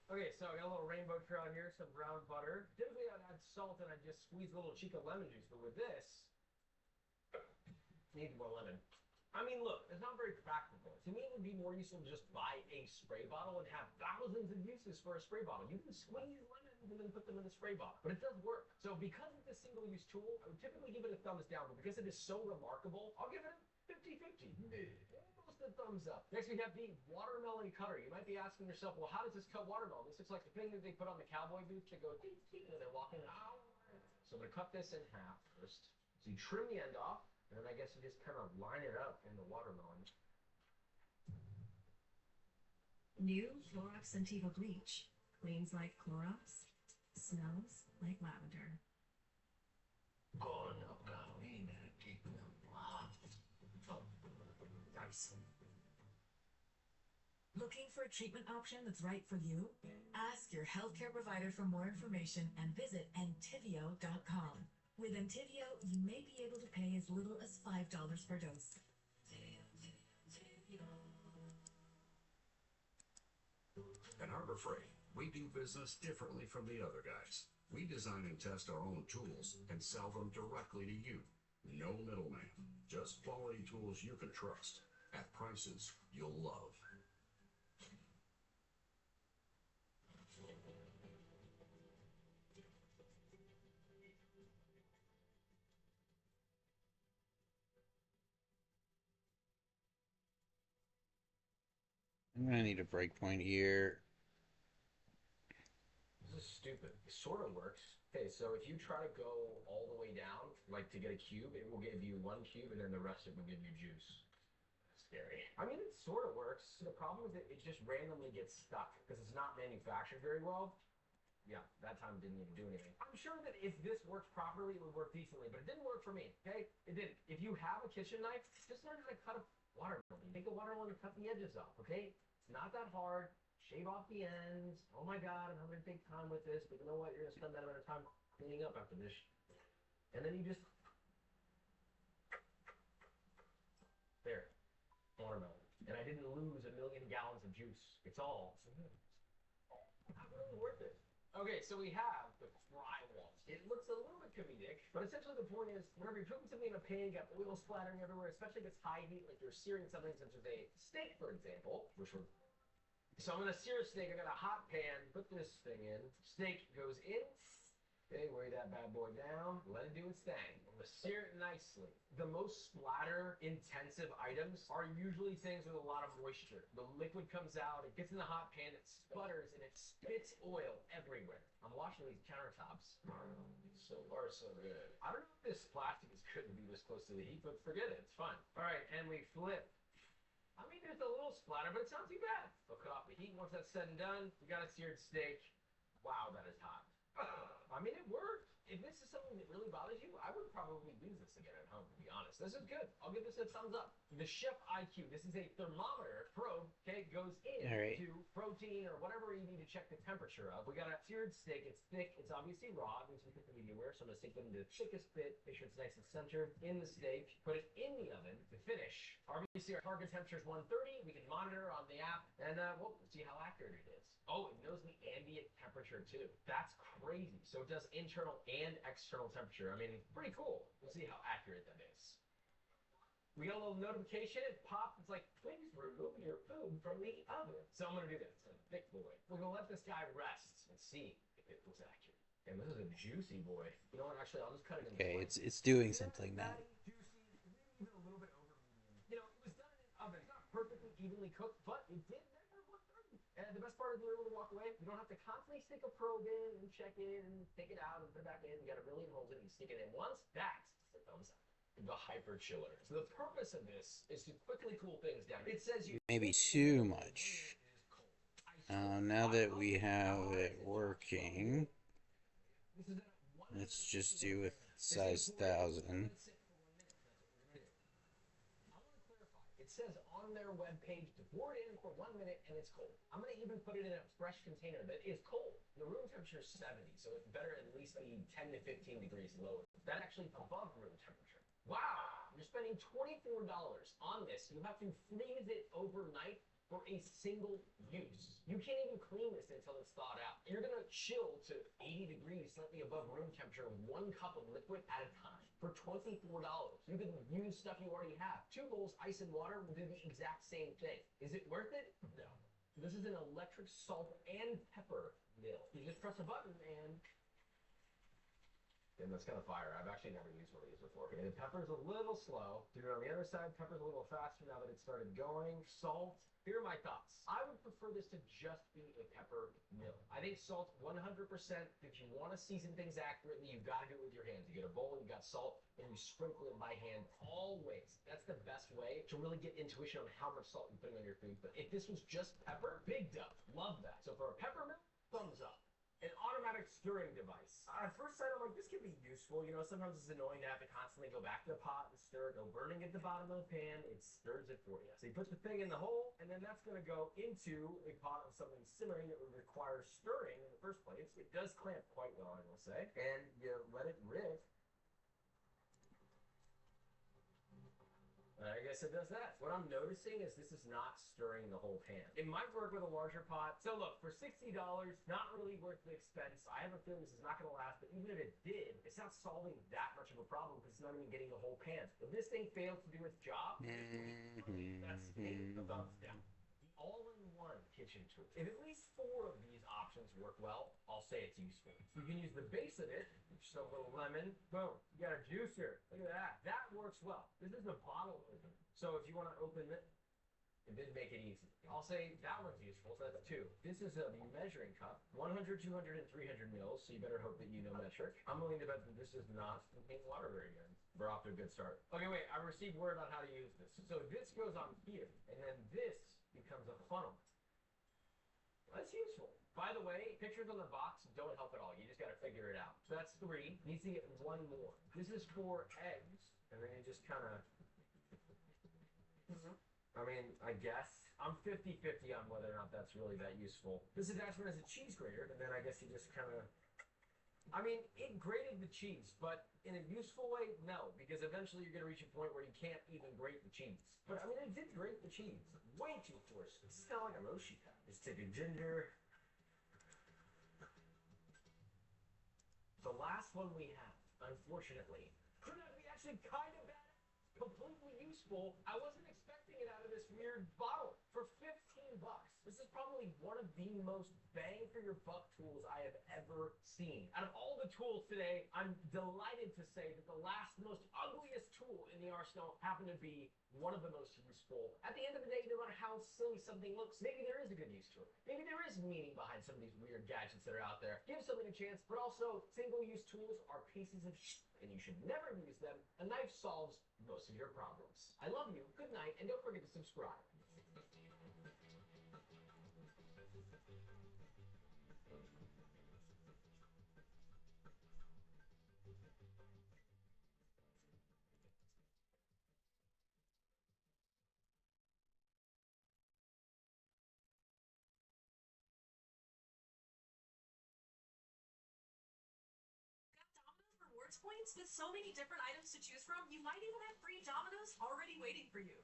Okay, so I got a little rainbow trail here, some brown butter. Typically I'd add salt and I'd just squeeze a little cheek of lemon juice, but with this, need more lemon. I mean, look, it's not very practical. To me, it would be more useful to just buy a spray bottle and have thousands of uses for a spray bottle. You can squeeze lemons and then put them in a spray bottle. But it does work. So because it's a single-use tool, I would typically give it a thumbs down, but because it is so remarkable, I'll give it a 50-50. Almost a thumbs up. Next, we have the watermelon cutter. You might be asking yourself, well, how does this cut watermelon? This looks like the thing that they put on the cowboy boots that go ding, ding, and they're walking out. So I'm going to cut this in half first. So you trim the end off, and then I guess you just kind of line it up in the watermelon. New Clorox Scentiva bleach. Cleans like Clorox. Smells like lavender. Looking for a treatment option that's right for you? Ask your healthcare provider for more information and visit Entivio.com. With Entivio, you may be able to pay as little as $5 per dose. At Harbor Freight, we do business differently from the other guys. We design and test our own tools and sell them directly to you. No middleman, just quality tools you can trust at prices you'll love. I'm gonna need a breakpoint here. This is stupid. It sort of works. Okay, so if you try to go all the way down, like to get a cube, it will give you 1 cube, and then the rest it will give you juice. That's scary. I mean, it sort of works. The problem is that it just randomly gets stuck because it's not manufactured very well. Yeah, that time it didn't even do anything. I'm sure that if this worked properly, it would work decently, but it didn't work for me, okay? It didn't. If you have a kitchen knife, just learn how to cut a watermelon. Take a watermelon and cut the edges off, okay? It's not that hard. shave off the ends. Oh my god, I'm having to take time with this, but you know what? You're gonna spend that amount of time cleaning up after this. And then you just there, watermelon. And I didn't lose 1 million gallons of juice. It's all not really worth it. Okay, so we have the drywall. It looks a little bit comedic, but essentially the point is, whenever you're cooking something in a pan, you got oil splattering everywhere, especially if it's high heat, like you're searing something such as a steak, for example, which we're... So I'm gonna sear a steak. I got a hot pan, put this thing in. Steak goes in. Okay, weigh that bad boy down, let it do its thing. I'm gonna sear it nicely. The most splatter intensive items are usually things with a lot of moisture. The liquid comes out, it gets in the hot pan, it sputters, and it spits oil everywhere. I'm washing these countertops. So far, so good. I don't know if this plastic is good to be this close to the heat, but forget it, it's fine. All right, and we flip. I mean, there's a little splatter, but it's not too bad. We'll cut off the heat once that's said and done. We got a seared steak. Wow, that is hot. I mean, it worked. If this is something that really bothers you, I would probably use this again at home, to be honest. This is good. I'll give this a thumbs up. The Chef IQ. This is a thermometer probe, okay? Goes into protein or whatever you need to check the temperature of. We got a seared steak. It's thick. It's obviously raw. It means we put the medium rare, so I'm going to stick it into the thickest bit. Make sure it's nice and centered in the steak. Put it in the oven to finish. Obviously, our target temperature is 130. We can monitor on the app, and we'll see how accurate it is. Oh, it knows the ambient temperature too. That's crazy. So it does internal and external temperature. I mean, pretty cool. We'll see how accurate that is. We got a little notification. It popped. It's like, please remove your food from the oven. So I'm going to do that. It's a thick boy. We're going to let this guy rest and see if it was accurate. And this is a juicy boy. You know what? Actually, I'll just cut it in. Okay, it's doing something now. Juicy, maybe even a little bit over medium. You know, it was done in an oven. It's not perfectly evenly cooked, but it did measure 130. And the best part is we were able to walk away. You don't have to constantly stick a probe in and check it and take it out and put it back in. You got a million holes in it. You stick it in once. That's a thumbs up. The hyper chiller. So the purpose of this is to quickly cool things down. It says you Maybe too much. Now that we have it working, let's just do with size 1000. It says on their webpage to pour it in for 1 minute and it's cold. I'm going to even put it in a fresh container that is cold. The room temperature is 70, so it's better at least be 10 to 15 degrees lower. That's actually above room temperature. Wow! You're spending $24 on this. You have to freeze it overnight for a single use. You can't even clean this until it's thawed out. You're going to chill to 80 degrees, slightly above room temperature, 1 cup of liquid at a time for $24. You can use stuff you already have. 2 bowls, ice and water will do the exact same thing. Is it worth it? No. This is an electric salt and pepper mill. You just press a button and that's kind of fire. I've actually never used one of these before. Okay, the pepper's a little slow. Do it on the other side. Pepper's a little faster now that it started going. Salt. Here are my thoughts. I would prefer this to just be a pepper mill. I think salt 100%. If you want to season things accurately, you've got to do it with your hands. You get a bowl, you got salt, and you sprinkle it by hand always. That's the best way to really get intuition on how much salt you're putting on your food. But if this was just pepper, big dub. Love that. So for a pepper mill, thumbs up. An automatic stirring device. At first sight, I'm like, this could be useful. You know, sometimes it's annoying to have to constantly go back to the pot and stir it, go burning at the bottom of the pan. It stirs it for you. So you put the thing in the hole, and then that's going to go into a pot of something simmering that would require stirring in the first place. It does clamp quite well, I will say. And you let it riff. I guess it does that. What I'm noticing is this is not stirring the whole pan. It might work with a larger pot. So look, for $60, not really worth the expense. I have a feeling this is not going to last, but even if it did, it's not solving that much of a problem because it's not even getting the whole pan. If this thing fails to do its job, that's me, a thumbs down. The all-in-one kitchen tool. If at least 4 of these options work well, I'll say it's useful. You can use the base of it, just a little lemon, boom, you got a juicer. Look at that. That works well. This is a bottle opener. So if you want to open it, it did make it easy. I'll say that one's useful, so that's 2. This is a measuring cup, 100, 200, and 300 mils, so you better hope that you know metric. I'm willing to bet that this is not contain water very good. We're off to a good start. Okay, wait, I received word on how to use this. So this goes on here, and then this becomes a funnel. That's useful. By the way, pictures on the box don't help at all. You just got to figure it out. So that's 3. Needs to get 1 more. This is for eggs, and then you just kind of... I mean, I guess. I'm 50-50 on whether or not that's really that useful. This attachment has a cheese grater, and then I guess you just kind of... I mean, it grated the cheese, but in a useful way, no, because eventually you're going to reach a point where you can't even grate the cheese. But, I mean, it did grate the cheese. Way too coarse. This is kind of like a mochi pad. Just take a ginger. The last one we have, unfortunately, turned out to be actually kind of bad. Completely useful. I wasn't expecting it out of this weird bottle for 15 bucks. This is probably one of the most bang for your buck tools I have ever seen. Out of all the tools today, I'm delighted to say that the last most ugliest tool in the arsenal happened to be one of the most useful. At the end of the day, no matter how silly something looks, maybe there is a good use to it. Maybe there is meaning behind some of these weird gadgets that are out there. Give something a chance, but also single-use tools are pieces of shit, and you should never use them. A knife solves most of your problems. I love you, good night, and don't forget to subscribe. Rewards points with so many different items to choose from, you might even have free Domino's already waiting for you.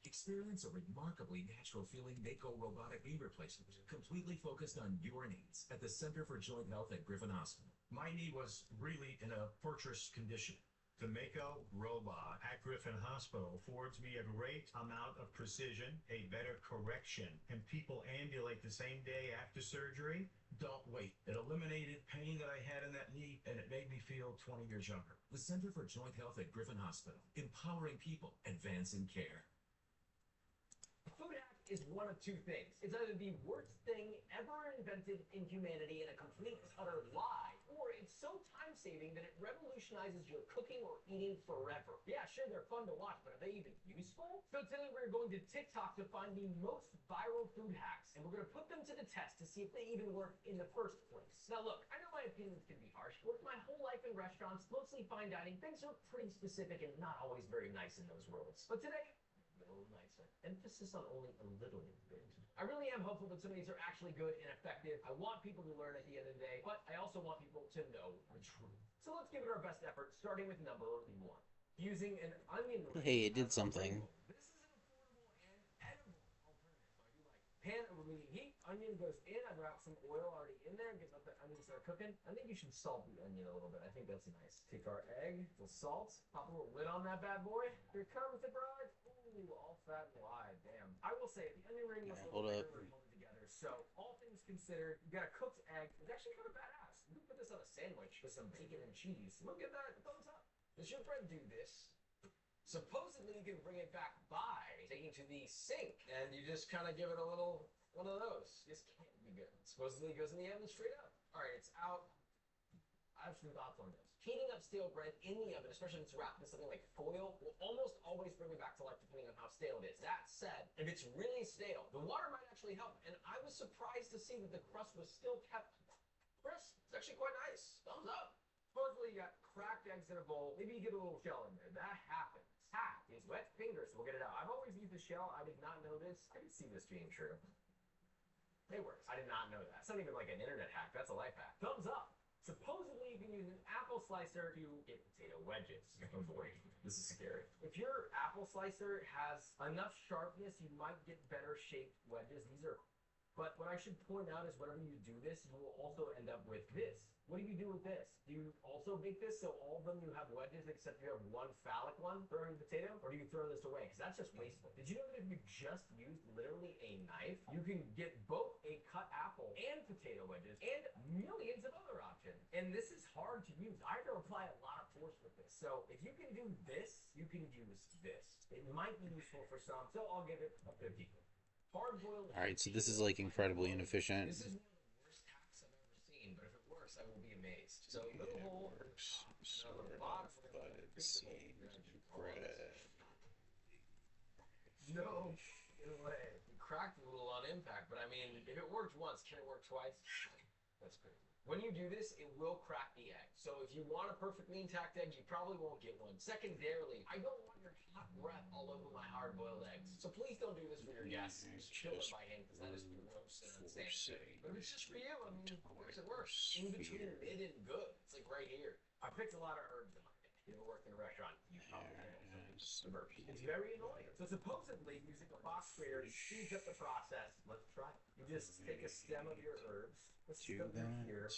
Experience a remarkably natural feeling Mako robotic knee replacement, completely focused on your needs at the Center for Joint Health at Griffin Hospital. My knee was really in a fortress condition. The Mako robot at Griffin Hospital affords me a great amount of precision, a better correction, and people ambulate the same day after surgery. Don't wait. It eliminated pain that I had in that knee, and it made me feel 20 years younger. The Center for Joint Health at Griffin Hospital, empowering people, advancing care. Food hack is one of two things. It's either the worst thing ever invented in humanity and a complete utter lie, or it's so time-saving that it revolutionizes your cooking or eating forever. Yeah, sure, they're fun to watch, but are they even useful? So today we're going to TikTok to find the most viral food hacks, and we're going to put them to the test to see if they even work in the first place. Now look, I know my opinions can be harsh. Worked my whole life in restaurants, mostly fine dining. Things are pretty specific and not always very nice in those worlds. But today, a little nicer. Emphasis on only a little bit. I really am hopeful that some of these are actually good and effective. I want people to learn at the end of the day, but I also want people to know the truth. So let's give it our best effort, starting with number 1. Using an onion ring. Hey, it did something. This is an affordable and edible alternative. So I do like pan over medium heat. Onion goes in. I've got some oil already in there. Get let the onion start cooking. I think you should salt the onion a little bit. I think that's nice. Take our egg, the salt, pop a little lid on that bad boy. Here comes the bride. Ooh, all fat and wide. Damn. I will say it. The onion ring was a little bigger than together. So all things considered, you got a cooked egg. It's actually kind of badass. You can put this on a sandwich with some bacon and cheese. Look at that. Thumbs up. Does your bread do this? Supposedly, you can bring it back by taking to the sink, and you just kind of give it a little one of those. This can't be good. Supposedly, it goes in the oven straight up. All right, it's out. I have some thoughts on this. Heating up stale bread in the oven, especially if it's wrapped in something like foil, will almost always bring it back to life depending on how stale it is. That said, if it's really stale, the water might actually help, and I was surprised to see that the crust was still kept crisp. It's actually quite nice. Thumbs up. Supposedly, you got cracked eggs in a bowl. Maybe you get a little shell in there. That happens. Hack is wet fingers. We'll get it out. I've always used the shell. I did not know this. I can see this being true. It works. I did not know that. It's not even like an internet hack. That's a life hack. Thumbs up. Supposedly, you can use an apple slicer to get potato wedges. Oh boy, this is scary. If your apple slicer has enough sharpness, you might get better shaped wedges. These are... But what I should point out is whenever you do this, you will also end up with this. What do you do with this? Do you also make this so all of them you have wedges except you have one phallic one throwing the potato? Or do you throw this away? Because that's just wasteful. Did you know that if you just use literally a knife, you can get both a cut apple and potato wedges and millions of other options? And this is hard to use. I have to apply a lot of force with this. So if you can do this, you can use this. It might be useful for some, so I'll give it a 50. Alright, so this is like incredibly inefficient. This is one of the worst hacks I've ever seen, but if it works, I will be amazed. So little hole, Sort of flooded seed bread. No way. You cracked a little on impact, but I mean, if it worked once, can it work twice? That's crazy. When you do this, it will crack the egg. So if you want a perfectly intact egg, you probably won't get one. Secondarily, I don't want your hot breath all over my hard-boiled eggs. So please don't do this for your guests. Just kill them by hand, because that is gross and unsanitary. But if it's just for you, I mean, it works. In between mid and good. It's like right here. I picked a lot of herbs in my day. You ever worked in a restaurant? You probably know. It's very annoying. So supposedly, using a box grater speeds up the process. Let's try it. You just take a stem of your herbs. Let's do that here.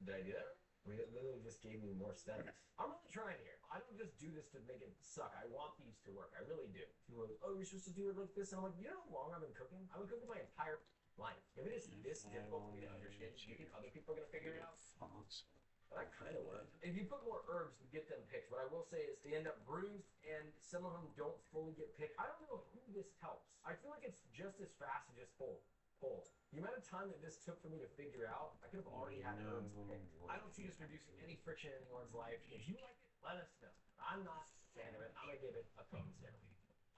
Did I do that? I mean, it literally just gave me more stems. I'm really trying here. I don't just do this to make it suck. I want these to work. I really do. People are like, oh, you're supposed to do it like this. And I'm like, you know how long I've been cooking? I've been cooking my entire life. If it is this difficult for me to understand, do you think other people are going to figure it out? But I kind of would. If you put more herbs, you get them picked. What I will say is they end up bruised, and some of them don't fully get picked. I don't know who this helps. I feel like it's just as fast as just pull. The amount of time that this took for me to figure out, I could have already had herbs picked. I don't see this reducing any friction in anyone's life. If you like it, let us know. I'm not a fan of it. I'm going to give it a thumbs down.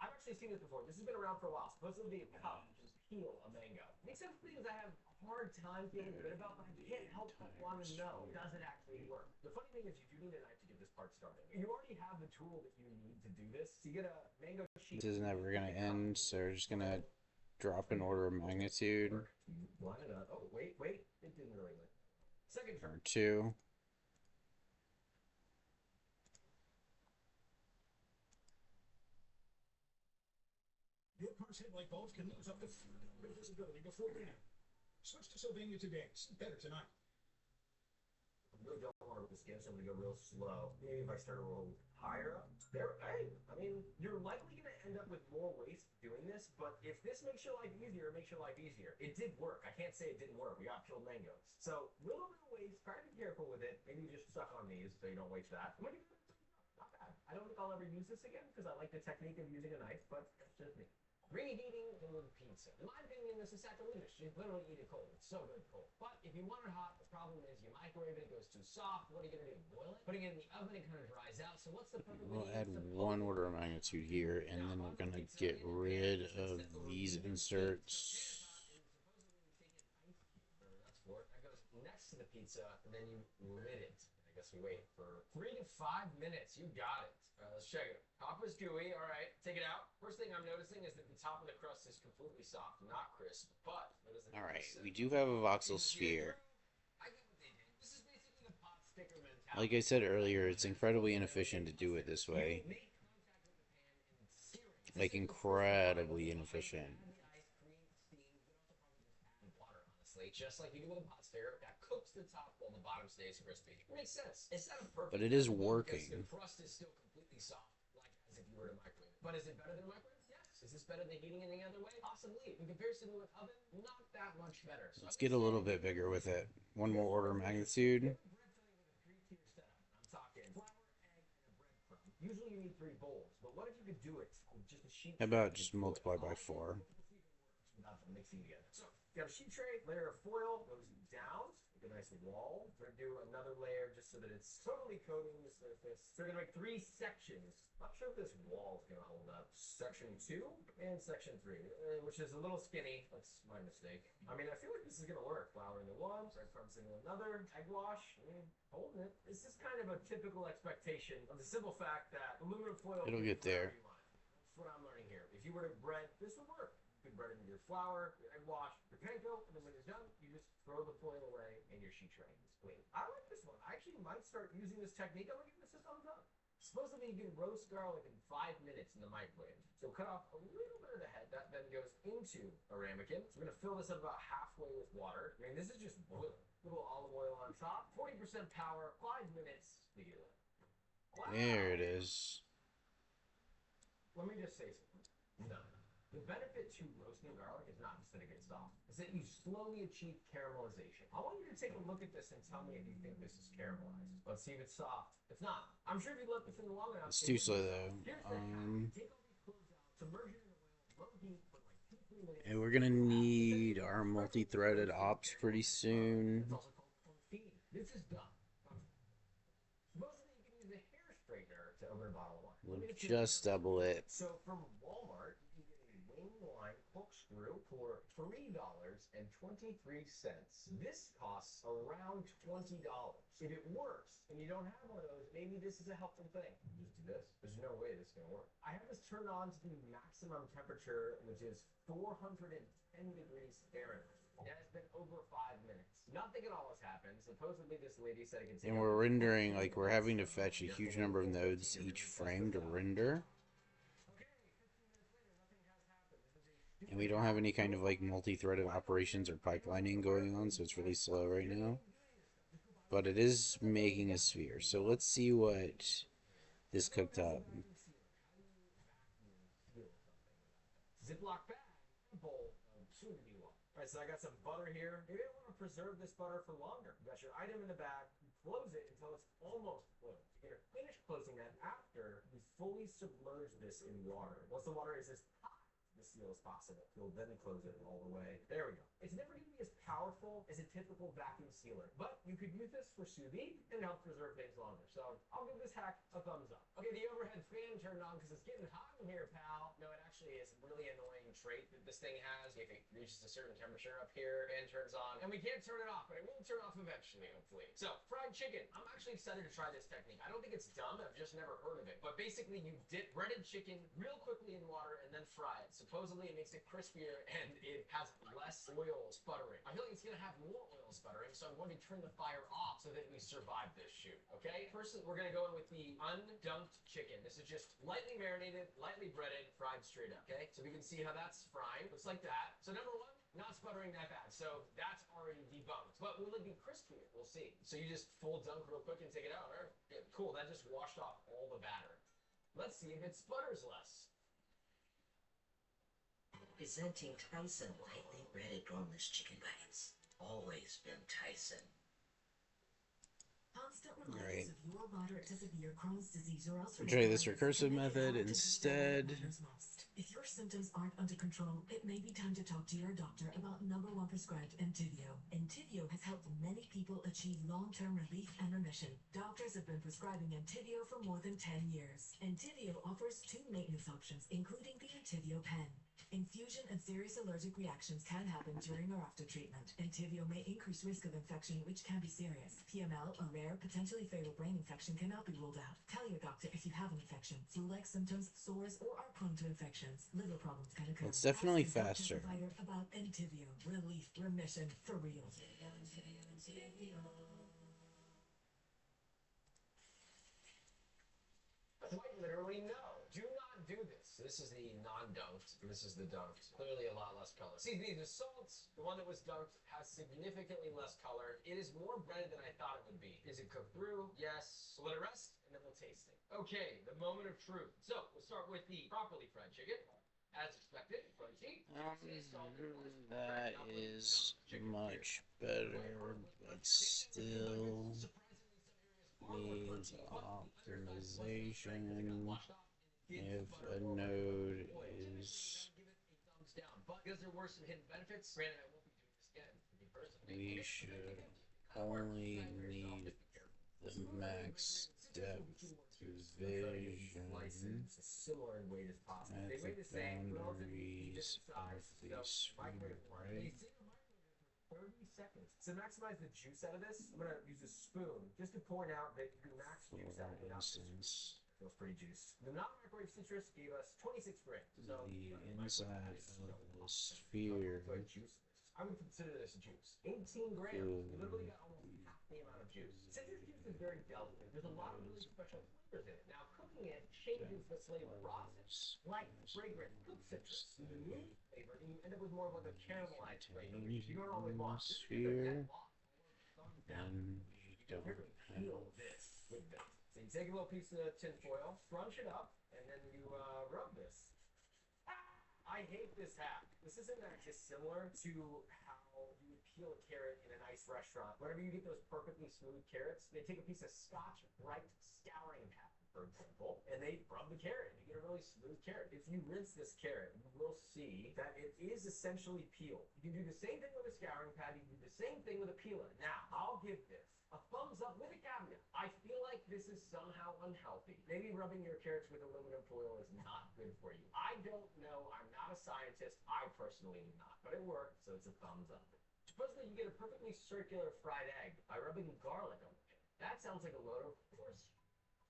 I've actually seen this before. This has been around for a while. Supposedly a cup, just peel a mango. Makes sense things I have a hard time feeling good about, but I can't help but want to know, does it actually work? The funny thing is you do need a knife to get this part started. You already have the tool that you need to do this. So you get a mango sheet. This is never going to end, so we're just going to drop an order of magnitude. Line it up. Oh, wait. It didn't really work. Second turn. Or 2. Your car's headlight bulbs can lose up to visibility before dinner. Switch to Sylvania today. See better tonight. I really don't want to with this game, so I'm going to go real slow. Maybe if I start a little higher up. There, hey, I mean, you're likely going to end up with more waste doing this, but if this makes your life easier, it makes your life easier. It did work. I can't say it didn't work. We got peeled mangoes. So, a little bit of waste. Try to be careful with it. Maybe you just suck on these so you don't waste that. I'm going to give it a not bad. I don't think I'll ever use this again because I like the technique of using a knife, but that's just me. Reheating the pizza. In my opinion, this is sacrilegious. You literally eat it cold. It's so good cold. But if you want it hot, the problem is you microwave it, it goes too soft. What are you going to do? Boil it? Putting it in the oven, it kind of dries out. So what's the perfect way We'll to add use the one order of magnitude here, and then we're going to get rid of these inserts. That's for it. That goes next to the pizza, and then you lid it. I guess we wait for 3 to 5 minutes. You got it. Let's check it. Top is gooey. All right, take it out. First thing I'm noticing is that the top of the crust is completely soft, not crisp. But all right, we do have a voxel sphere. I get what they did. This is basically the pot sticker mentality. Like I said earlier, it's incredibly inefficient to do it this way. Like incredibly inefficient. Just like you do with a pot sticker, that cooks the top while the bottom stays crispy. It makes sense. It's not a perfect. But it is working. The crust is still completely soft, like as if you were to microwave. But is it better than a microwave? Yes. Is this better than heating any other way? Possibly. In comparison to an oven, not that much better. So let's get a little bit bigger with it. One more order of magnitude. I'm talking flour, egg, and a breadcrumb. Usually you need 3 bowls, but what if you could do it with just a sheet? How about just multiply by 4? Without mixing together. So you got a sheet tray, layer of foil goes down, make a nice wall. We're gonna do another layer just so that it's totally coating the surface. So we're gonna make 3 sections. Not sure if this wall is gonna hold up. Section 2 and section 3, which is a little skinny. That's my mistake. I mean, I feel like this is gonna work. Flour into one, breadcrumbs into another, egg wash. I mean, holding it. This is kind of a typical expectation of the simple fact that aluminum foil. It'll get there. That's what I'm learning here. If you were to bread, this would work. Bread into your flour, your egg wash, your panko, and then when you're done, you just throw the foil away and your sheet tray is clean. I like this one. I actually might start using this technique. I'm gonna give this a thumbs up. Supposedly you can roast garlic in 5 minutes in the microwave. So cut off a little bit of the head. That then goes into a ramekin. So we're gonna fill this up about halfway with water. I mean, this is just boiling. A little olive oil on top. 40% power. 5 minutes. Wow. There it is. Let me just say something. No. The benefit to roasting garlic is not just that it gets soft. It's that you slowly achieve caramelization. I want you to take a look at this and tell me if you think this is caramelized. Let's see if it's soft. It's not. I'm sure if you let this in long enough. It's too slow though. Take all these cloves out, submerge it in oil, low heat, for like 2-3 minutes. And we're gonna need our multi-threaded ops pretty soon. It's also called confit. This is done. Mostly you can use a hair straightener to open a bottle of wine. We'll just double it. So from Walmart, you can get a wing line corkscrew for $3.23. This costs around $20. If it works and you don't have one of those, maybe this is a helpful thing. Just do this. There's no way this is gonna work. I have this turned on to the maximum temperature, which is 410 degrees Fahrenheit. It has been over 5 minutes. Nothing at all has happened. Supposedly this lady said it can take... And we're rendering, like, we're having to fetch a huge number of nodes each frame to render. And we don't have any kind of, like, multi-threaded operations or pipelining going on, so it's really slow right now. But it is making a sphere. So let's see what this cooked up. Ziploc bag, bowl of soon-to-be one. Alright, so I got some butter here. Maybe I want to preserve this butter for longer. You got your item in the bag, you close it until it's almost closed. You're going to finish closing that after you fully submerge this in water. Once the water is as hot as the seal as possible, you'll then close it all the way. There we go. It's never going to be as powerful as a typical vacuum sealer, but you could use this for sous vide and help preserve things longer. So I'll give this hack a thumbs up. Okay, the overhead fan turned on because it's getting hot in here, pal. No, it actually is a really annoying trait that this thing has. If it reaches a certain temperature up here, fan turns on, and we can't turn it off, but it will turn off eventually, hopefully. So, fried chicken. I'm actually excited to try this technique. I don't think it's dumb. I've just never heard of it. But basically, you dip breaded chicken real quickly in water and then fry it. Supposedly, it makes it crispier and it has less oil sputtering. I feel like it's going to have more oil sputtering, so I'm going to turn the fire off so that we survive this shoot, okay? First, we're going to go in with the undunked chicken. This is just lightly marinated, lightly breaded, fried straight up, okay? So we can see how that's frying. Looks like that. So number one, not sputtering that bad. So that's already debunked. But will it be crispier? We'll see. So you just full dunk real quick and take it out. All right. Yeah, cool. That just washed off all the batter. Let's see if it sputters less. Presenting Tyson lightly breaded boneless chicken nuggets. Always been Tyson. Constant reminders of your moderate to severe Crohn's disease or ulcerative Try this colitis recursive can make it method hard to instead. matters most. If your symptoms aren't under control, it may be time to talk to your doctor about #1 prescribed Entyvio. Entyvio has helped many people achieve long-term relief and remission. Doctors have been prescribing Entyvio for more than 10 years. Entyvio offers 2 maintenance options, including the Entyvio pen. Infusion and serious allergic reactions can happen during or after treatment. Entyvio may increase risk of infection, which can be serious. PML, a rare, potentially fatal brain infection, cannot be ruled out. Tell your doctor if you have an infection, flu-like symptoms, sores, or are prone to infections. Liver problems can occur. It's definitely Ask your faster. doctor provider about Entyvio. Relief, remission, for real. Quite literally, no. Do not do this. This is the non-dunked, and this is the dunked. Clearly a lot less color. See, the salts, the one that was dunked, has significantly less color. It is more breaded than I thought it would be. Is it cooked through? Yes. So let it rest, and then we'll taste it. Okay, the moment of truth. So, we'll start with the properly fried chicken. As expected, crunchy. That is much better, but still needs optimization. If a node is, but because there were some hidden benefits, granted, I won't be doing this again. we should only need the max depth vision similar in weight as possible. at They the weigh the same, boundaries of the sphere, right? 30 seconds. To maximize the juice out of this, I'm gonna use a spoon just to point out that you can max juice out of it. Feels pretty juiced. The non-microwave citrus gave us 26 grams. So The inside of the sphere I would consider this juice. 18 grams. You literally got almost half the amount of juice. Citrus juice is very delicate. There's a lot of really special flavors in it. Now, cooking it changes the flavor process. Like fragrant cooked citrus. You remove flavor and you end up with more of like a caramelized flavor. You don't always want sphere, and we don't feel have this with this. So you take a little piece of tin foil, scrunch it up, and then you rub this. I hate this hack. This isn't that dissimilar to how you would peel a carrot in a nice restaurant. Whenever you get those perfectly smooth carrots, they take a piece of Scotch-Brite scouring pad, for example, and they rub the carrot, and you get a really smooth carrot. If you rinse this carrot, you will see that it is essentially peeled. You can do the same thing with a scouring pad. You can do the same thing with a peeler. Now, I'll give this A thumbs up with a caveat. I feel like this is somehow unhealthy. Maybe rubbing your carrots with aluminum foil is not good for you. I don't know. I'm not a scientist. I personally am not. But it worked, so it's a thumbs up. Supposedly you get a perfectly circular fried egg by rubbing garlic on it. That sounds like a load of force.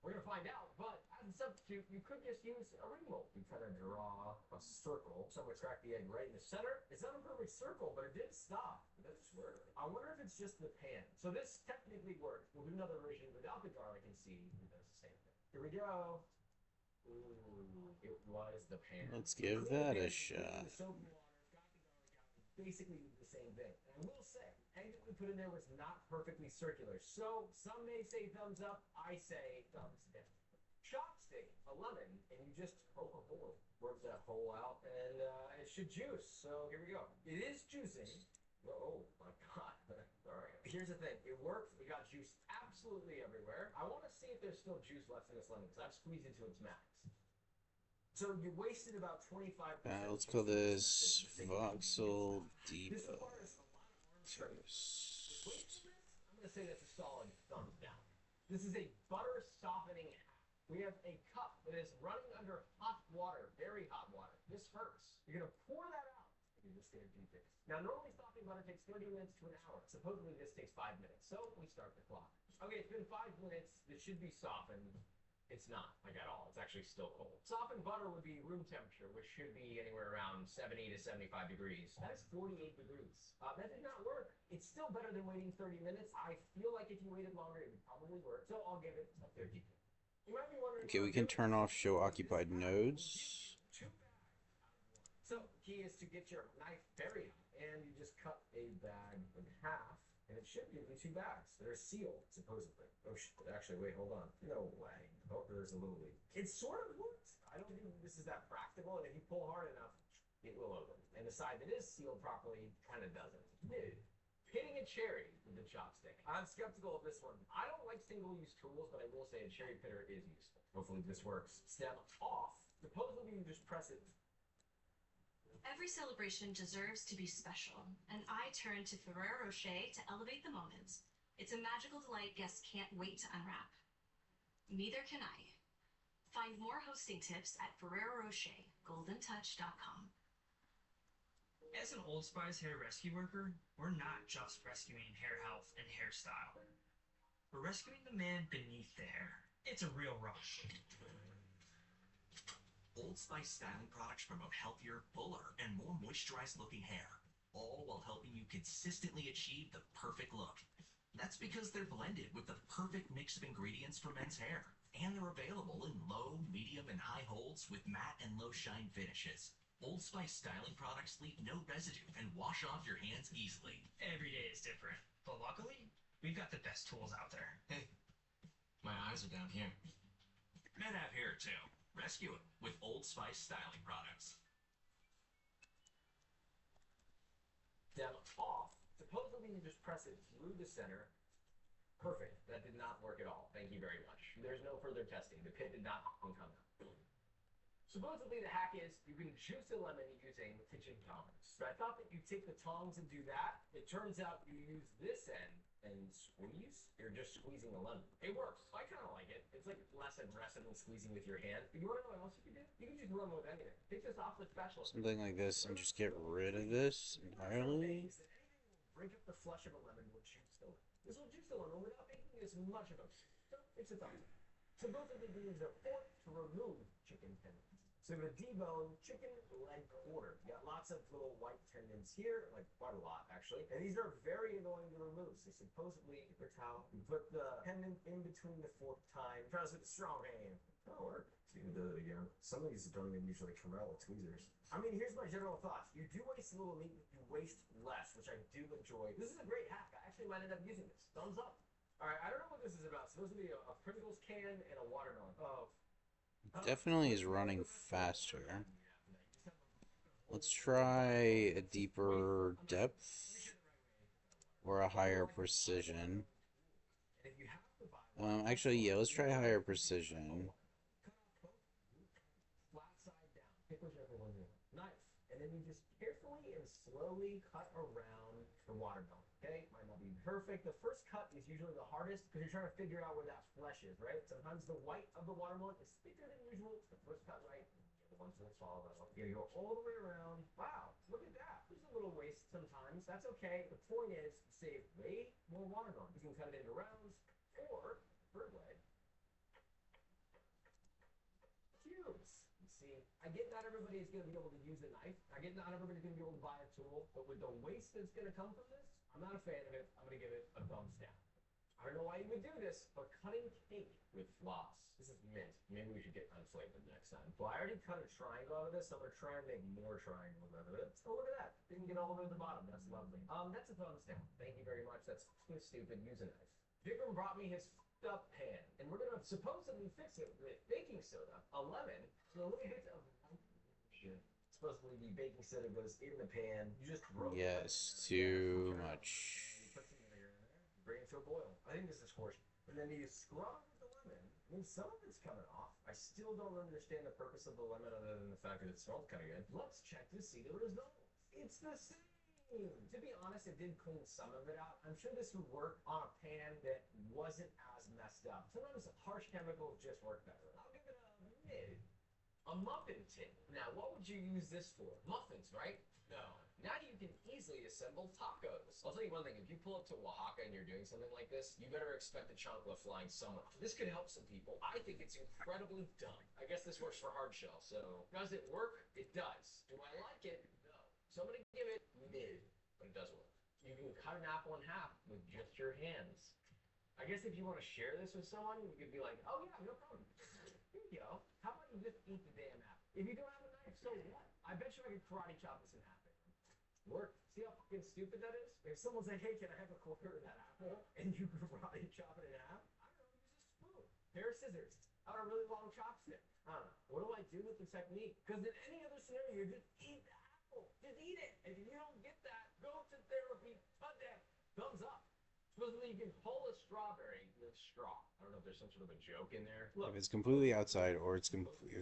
We're going to find out, but as a substitute, you could just use a ring mold. You kind of draw a circle. So I'm going to track the egg right in the center. It's not a perfect circle, but it did stop. It does work. I wonder if it's just the pan. So this technically works. We'll do another version without the garlic and see if it does the same thing. Here we go. Ooh, it was the pan. Let's give that a shot. Basically the same thing. And I will say, egg that we put in there was not perfectly circular. So some may say thumbs up, I say thumbs down. Chopstick, a lemon, and you just poke a hole. Work that hole out, and it should juice. So here we go. It is juicing. Oh my god. Alright. Here's the thing. It worked. We got juice absolutely everywhere. I want to see if there's still juice left in this lemon, because I've squeezed it to its max. So you wasted about 25%. Let's call this Voxel debug. I'm going to say that's a solid thumbs down. This is a butter softening hack. We have a cup that is running under hot water, very hot water. This hurts. You're going to pour that out. You just get a deep fix. Now, normally softening butter takes 30 minutes to an hour. Supposedly, this takes 5 minutes. So we start the clock. Okay, it's been 5 minutes. This should be softened. It's not, like, at all. It's actually still cold. Softened butter would be room temperature, which should be anywhere around 70 to 75 degrees. That is 48 degrees. That did not work. It's still better than waiting 30 minutes. I feel like if you waited longer, it would probably work. So I'll give it a 50. You might be wondering... Okay, we can turn off show occupied nodes. So, key is to get your knife very hot, and you just cut a bag in half. And it should give you 2 bags. They're sealed, supposedly. Oh, shit. Actually, wait, hold on. No way. Oh, there's a little leak. It sort of works. I don't think this is that practical, and if you pull hard enough, it will open. And the side that is sealed properly kind of doesn't. Hitting a cherry with the chopstick. I'm skeptical of this one. I don't like single-use tools, but I will say a cherry pitter is useful. Hopefully this works. Step off. Supposedly you just press it. Every celebration deserves to be special, and I turn to Ferrero Rocher to elevate the moment. It's a magical delight guests can't wait to unwrap. Neither can I. Find more hosting tips at Ferrero Rocher, goldentouch.com. As an Old Spice hair rescue worker, we're not just rescuing hair health and hairstyle. We're rescuing the man beneath the hair. It's a real rush. Old Spice styling products promote healthier, fuller, and more moisturized looking hair, all while helping you consistently achieve the perfect look. That's because they're blended with the perfect mix of ingredients for men's hair, and they're available in low, medium, and high holds with matte and low shine finishes. Old Spice styling products leave no residue and wash off your hands easily. Every day is different, but luckily, we've got the best tools out there. Hey, my eyes are down here. Men have hair too. Rescue it with Old Spice styling products. Down off. Supposedly you just press it through the center. Perfect. That did not work at all. Thank you very much. There's no further testing. The pit did not come out. Supposedly the hack is you can juice a lemon using kitchen tongs. But I thought that you take the tongs and do that. It turns out you use this end and squeeze. You're just squeezing a lemon. It works. I kind of like it. It's like less aggressive than squeezing with your hand. But you want to know what else you can do? You can just lemon with anything. Take this off the spatula. Something like this and just get rid of this entirely. Break up the flesh of a lemon will juice the lemon. This will juice the lemon without making as much of a... So it's a thumbs up. So both of them use a fork to remove chicken tendons. So I'm going to debone chicken leg quarter. You got lots of little white tendons here, like quite a lot actually. And these are very annoying to remove. So supposedly, with how you put the tendon in between the fork tine. Try this with a strong hand. That'll work. So you can do it again. Some of these don't even usually come out with tweezers. I mean, here's my general thoughts. You do waste a little meat, you waste less, which I do enjoy. This is a great hack. I actually might end up using this. Thumbs up. All right, I don't know what this is about. It's supposed to be a Pringles can and a watermelon. Definitely is running faster. Let's try a deeper depth or a higher precision. Actually, yeah, let's try higher precision. Flat side down. Pick whichever one you want. Knife. And then you just carefully and slowly cut around the watermelon. Okay, might not be perfect. The first cut is usually the hardest because you're trying to figure out where that flesh is, right? Sometimes the white of the watermelon is thicker than usual. It's the first cut, right? The ones that follow that one. You go all the way around. Wow, look at that. There's a little waste sometimes. That's okay. The point is to save way more watermelon. You can cut it into rounds or, third way, cubes. You see, I get not everybody is going to be able to use a knife. I get not everybody's going to be able to buy a tool. But with the waste that's going to come from this, I'm not a fan of it. I'm going to give it a thumbs down. I don't know why you would do this, but cutting cake with floss. This is mint. Maybe we should get unflavored next time. Well, I already cut a triangle out of this, so I'm going to try and make more triangles out of it. Oh, look at that. Didn't get all the way to the bottom. That's lovely. That's a thumbs down. Thank you very much. That's too stupid. Use a knife. Vikram brought me his up pan, and we're going to supposedly fix it with baking soda, a lemon, and a little bit of supposedly the baking soda goes in the pan. You just throw Yes, too much. You put some vinegar in there, you bring it to a boil. I think this is horseshit. And then you scrub with the lemon. I mean, some of it's coming off. I still don't understand the purpose of the lemon other than the fact that it smells kind of good. Let's check to see the results. It's the same. To be honest, it did clean some of it out. I'm sure this would work on a pan that wasn't as messed up. Sometimes harsh chemicals just work better. I'll give it a mid. A muffin tin. Now, what would you use this for? Muffins, right? No. Now you can easily assemble tacos. I'll tell you one thing. If you pull up to Oaxaca and you're doing something like this, you better expect the chancla flying somewhere. This could help some people. I think it's incredibly dumb. I guess this works for hard shell, so does it work? It does. Do I like it? No. So I'm going to give it mid, but it does work. You can cut an apple in half with just your hands. I guess if you want to share this with someone, you could be like, oh yeah, no problem. Here you go. How about you just eat the damn apple? If you don't have a knife, so what? I bet you I could karate chop this in half. Work. See how fucking stupid that is? If someone's like, hey, can I have a quarter of that apple? And you karate chop it in half? I don't know, use a spoon. Pair of scissors. Out a really long chopstick. I don't know. What do I do with the technique? Because in any other scenario, you just eat the apple. Just eat it. And if you don't get that, go to therapy. Cut that. Thumbs up. Supposedly you can pull a strawberry with straw. I don't know if there's some sort of a joke in there. Look. If it's completely outside or if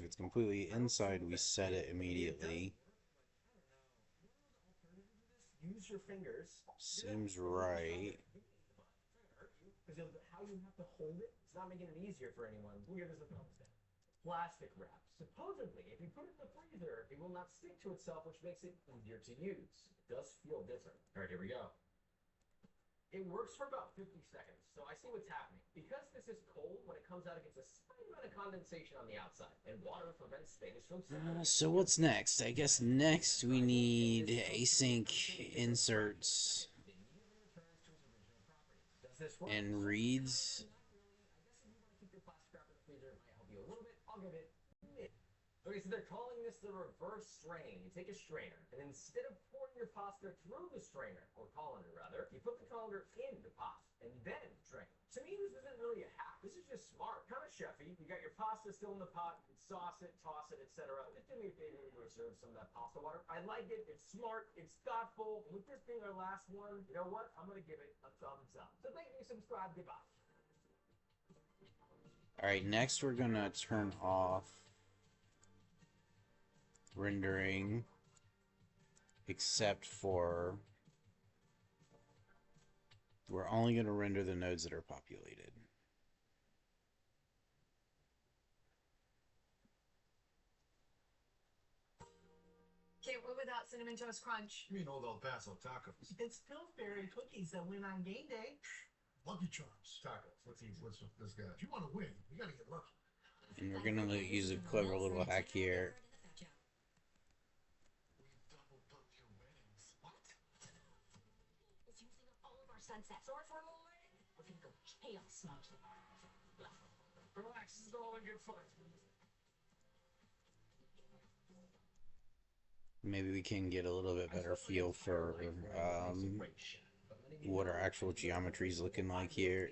it's completely inside, we set it immediately. Use your fingers. Seems right. Because how you have to hold it, it's not making it easier for anyone. We'll give this a thumbs down. Plastic wrap. Supposedly, if you put it in the freezer, it will not stick to itself, which makes it easier to use. It does feel different. All right, here we go. It works for about 50 seconds, so I see what's happening. Because this is cold, when it comes out, it gets a slight amount of condensation on the outside, and water prevents things from separating. So what's next? I guess next we need async inserts and reads. Okay, so they're calling this the reverse strain. You take a strainer, and instead of pouring your pasta through the strainer, or colander rather, you put the colander in the pasta, and then drain. To me, this isn't really a hack. This is just smart. Kind of chefy. You got your pasta still in the pot, you can sauce it, toss it, etc. Just do me a favor and reserve some of that pasta water. I like it. It's smart. It's thoughtful. And with this being our last one, you know what? I'm going to give it a thumbs up. So thank you, subscribe, goodbye. Alright, next we're going to turn off rendering except for we're only going to render the nodes that are populated. Can't live without Cinnamon Toast Crunch. You mean old El Paso tacos? It's Pillsbury cookies that win on game day. Lucky Charms tacos. Let's with this guy. If you want to win, you got to get lucky. And we're going to use a clever little hack here. Sunsets or for a little late. We're gonna go chaos mode. Relax, this is all in good fun. Maybe we can get a little bit better feel for what our actual geometry is looking like here.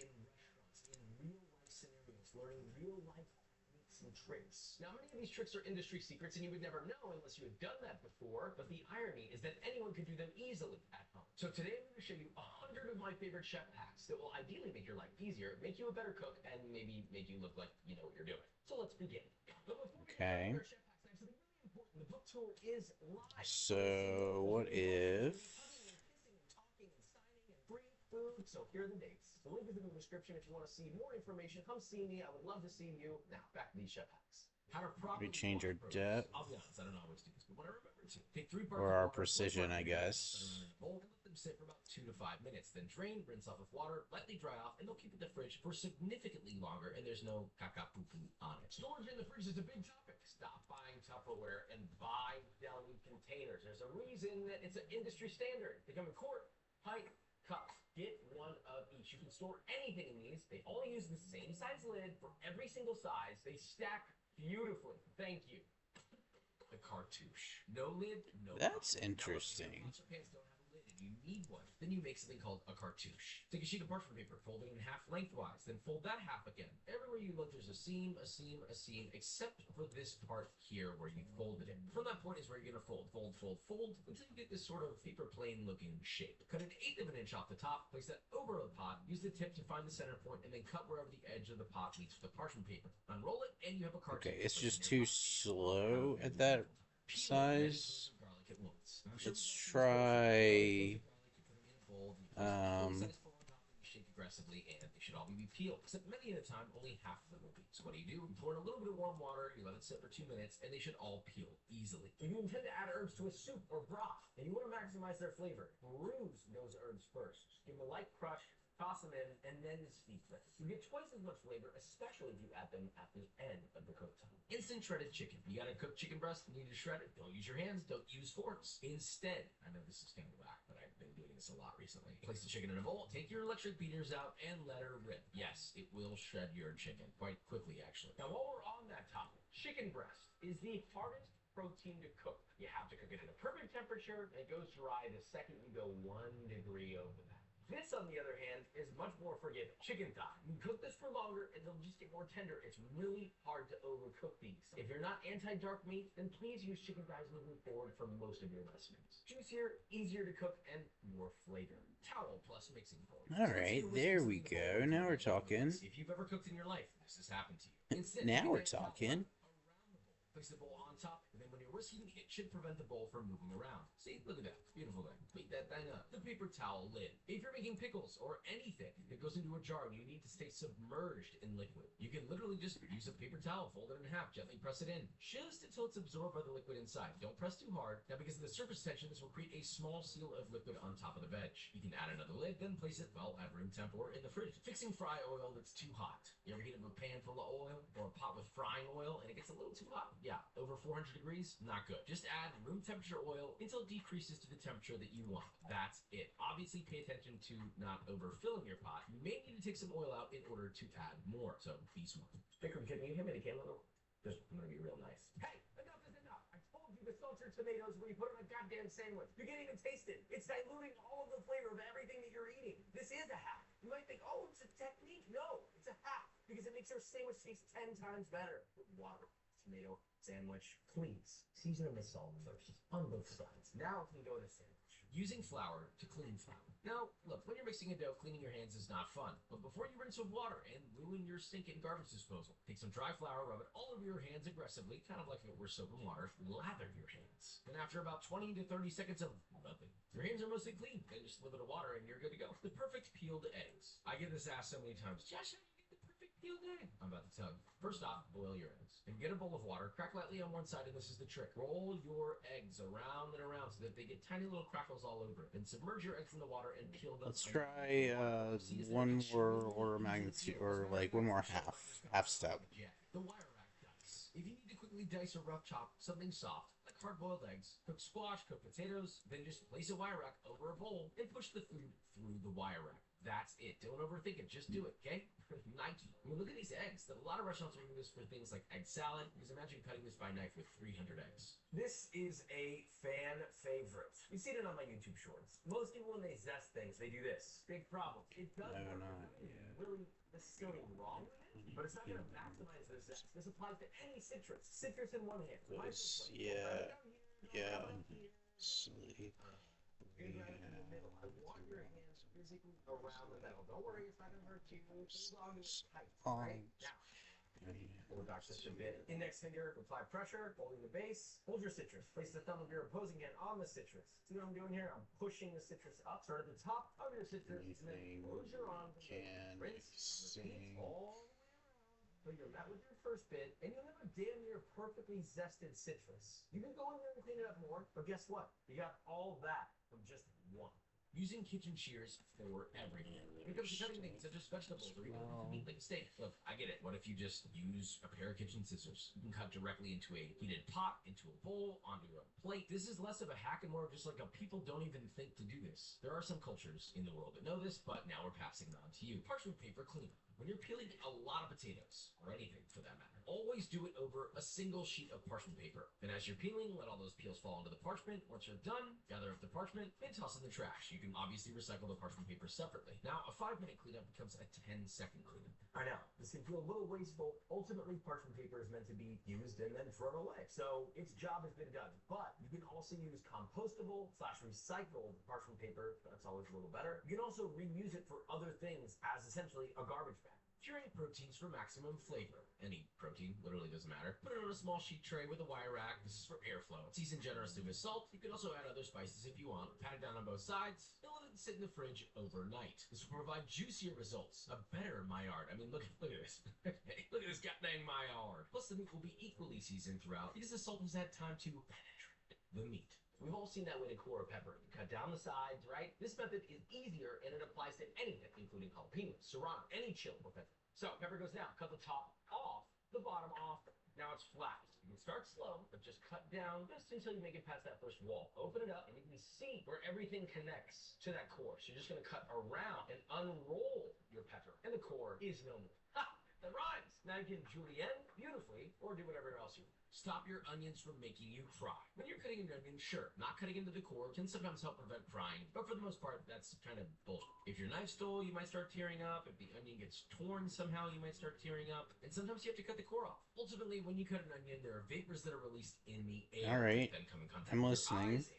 Tricks. Now, many of these tricks are industry secrets and you would never know unless you had done that before, but the irony is that anyone could do them easily at home. So today I'm going to show you 100 of my favorite chef hacks that will ideally make your life easier, make you a better cook, and maybe make you look like you know what you're doing. So let's begin. Okay. The book tool is live. So what if So here are the dates. The link is in the description if you want to see more information. Come see me. I would love to see you. Now, back to these chef hacks. How to properly We change our wash depth. produce. I'll be honest, I don't always do this, but when I remember to. Take 3 parts Or of our water, precision, 1 part I of vinegar, guess. set around in a bowl, and let them sit for about 2 to 5 minutes. Then drain, rinse off with water, lightly dry off, and they'll keep it in the fridge for significantly longer, and there's no caca poo poo on it. Storage in the fridge is a big topic. Stop buying Tupperware and buy deli containers. There's a reason that it's an industry standard. They come in quart, pint, cup. Get one of each. You can store anything in these. They all use the same size lid for every single size. They stack beautifully. Thank you. The cartouche. No lid, no That's pop. interesting. Now, if your pants don't have a lid and you need one, then you make something called a cartouche. Take a sheet of parchment paper, fold it in half lengthwise, then fold that half again. Everywhere you look, there's a seam, a seam, a seam, except for this part here where you folded it. From that point is where you're gonna fold, fold, fold, fold, until you get this sort of paper plane looking shape. Cut 1/8 of an inch off the top, place that over the pot, use the tip to find the center point, and then cut wherever the edge of the pot meets with the parchment paper. Unroll it, and you have a cartouche. Okay, it's just too slow at that size. Let's try shake aggressively, and they should all be peeled, except many at a time, only half of them will be. So what do? You pour in a little bit of warm water, you let it sit for 2 minutes, and they should all peel easily. If you intend to add herbs to a soup or broth, and you want to maximize their flavor, bruise those herbs first. Give them a light crush, toss them in, and then steep them. You get twice as much flavor, especially if you add them at the end of the cook time. Instant shredded chicken. You gotta cook chicken breast, you need to shred it. Don't use your hands, don't use forks. Instead, I know this is kind of whack, but I've been doing this a lot recently. Place the chicken in a bowl, take your electric beaters out, and let her rip. Yes, it will shred your chicken quite quickly, actually. Now, while we're on that topic, chicken breast is the hardest protein to cook. You have to cook it at a perfect temperature, and it goes dry the second you go 1 degree over that. This, on the other hand, is much more forgiving. Chicken thigh. You cook this for longer, and they'll just get more tender. It's really hard to overcook these. If you're not anti-dark meat, then please use chicken thighs moving forward for most of your recipes. Juicier, easier to cook, and more flavor. Towel plus mixing bowl. Alright, there we go. Now we're talking. If you've ever cooked in your life, this has happened to you. Instead, Now we're talking. Place the bowl on top, and then when you're whisking, it should prevent the bowl from moving around. See, look at that. Beautiful thing. Beat that thing up. The paper towel lid. If you're making pickles or anything that goes into a jar and you need to stay submerged in liquid, you can literally just use a paper towel, fold it in half, gently press it in, just until it's absorbed by the liquid inside. Don't press too hard. Now, because of the surface tension, this will create a small seal of liquid on top of the veg. You can add another lid, then place it, well, at room temp or in the fridge. Fixing fry oil that's too hot. You ever heat up a pan full of oil or a pot with frying oil and it gets a little too hot? Yeah, over 400 degrees, not good. Just add room temperature oil until it decreases to the temperature that you want. That's it. Obviously, pay attention to not overfilling your pot. You may need to take some oil out in order to add more, so be smart. Vikram, can you hear me? Can little? Just, I'm gonna be real nice. Hey, enough is enough. I told you to salt your tomatoes when you put it on a goddamn sandwich. You can't even taste it. It's diluting all of the flavor of everything that you're eating. This is a hack. You might think, oh, it's a technique. No, it's a hack because it makes your sandwich taste 10 times better. With water, tomato, sandwich. Please, season them with salt first, on both sides. Now we can go to sandwich. Using flour to clean flour. Now, look, when you're mixing a dough, cleaning your hands is not fun. But before you rinse with water and ruin your sink and garbage disposal, take some dry flour, rub it all over your hands aggressively, kind of like if it were soap and water, lather your hands. Then after about 20 to 30 seconds of rubbing, your hands are mostly clean. Then just a little bit of water and you're good to go. The perfect peeled eggs. I get this asked so many times, Josh, how do you get the perfect peeled egg? I'm about to tell you. First off, boil your eggs. And get a bowl of water, crack lightly on one side, and this is the trick. Roll your eggs around and around so that they get tiny little crackles all over it. Then submerge your eggs in the water and peel them. Let's try one more order of magnitude, or like one more half step. The wire rack dice. If you need to quickly dice or rough chop something soft, like hard-boiled eggs, cook squash, cook potatoes, then just place a wire rack over a bowl and push the food through the wire rack. That's it. Don't overthink it. Just do it, okay? Nike. I mean, look at these eggs. A lot of restaurants are doing this for things like egg salad. Because imagine cutting this by knife with 300 eggs. This is a fan favorite. You see it on my YouTube shorts. Most people, when they zest things, they do this. Big problem. It does really necessarily wrong with it, but it's not going to maximize the zest. This applies to any citrus. Citrus in one hand. Around the metal. Don't worry, it's not going to hurt you. As long as it's tight. Right? Now, Pull it back just a bit. Index finger, apply pressure, holding the base. Hold your citrus. Place the thumb of your opposing hand on the citrus. See what I'm doing here? I'm pushing the citrus up. Start at the top of your citrus, and then close your arms. Rinse. Repeat all the way around. So you're met with your first bit, and you'll have a damn near perfectly zested citrus. You can go in there and clean it up more, but guess what? You got all that from just one. Using kitchen shears for everything. When it comes to cutting things such as vegetables or even meat like steak. Look, I get it. What if you just use a pair of kitchen scissors? You can cut directly into a heated pot, into a bowl, onto a plate. This is less of a hack and more of just like a people don't even think to do this. There are some cultures in the world that know this, but now we're passing it on to you. Parchment paper cleanup. When you're peeling a lot of potatoes, or anything for that matter, always do it over a single sheet of parchment paper. And as you're peeling, let all those peels fall into the parchment. Once you're done, gather up the parchment and toss in the trash. You can obviously recycle the parchment paper separately. Now, a 5-minute cleanup becomes a 10-second cleanup. I know, this can feel a little wasteful. Ultimately, parchment paper is meant to be used and then thrown away. So its job has been done. But you can also use compostable/recycled parchment paper. That's always a little better. You can also reuse it for other things as essentially a garbage bag. Curing proteins for maximum flavor. Any protein, literally doesn't matter. Put it on a small sheet tray with a wire rack. This is for airflow. Season generously with salt. You can also add other spices if you want. Pat it down on both sides. And let it sit in the fridge overnight. This will provide juicier results. A better Maillard. I mean, look at this. Look at this goddamn Maillard. Plus, the meat will be equally seasoned throughout because the salt has had time to penetrate the meat. We've all seen that way to core a pepper. You cut down the sides, right? This method is easier and it applies to anything, including jalapenos, serrano, any chili or pepper. So, pepper goes down. Cut the top off, the bottom off. Now it's flat. You can start slow, but just cut down just until you make it past that first wall. Open it up, and you can see where everything connects to that core. So you're just going to cut around and unroll your pepper. And the core is no more. Ha! That rhymes! Now you can julienne beautifully, or do whatever else you want. Stop your onions from making you cry. When you're cutting an onion, sure, not cutting into the core can sometimes help prevent crying, but for the most part, that's kind of bullshit. If your knife's dull, you might start tearing up. If the onion gets torn somehow, you might start tearing up. And sometimes you have to cut the core off. Ultimately, when you cut an onion, there are vapors that are released in the air. All right, that then come in contact I'm with listening. Your eyes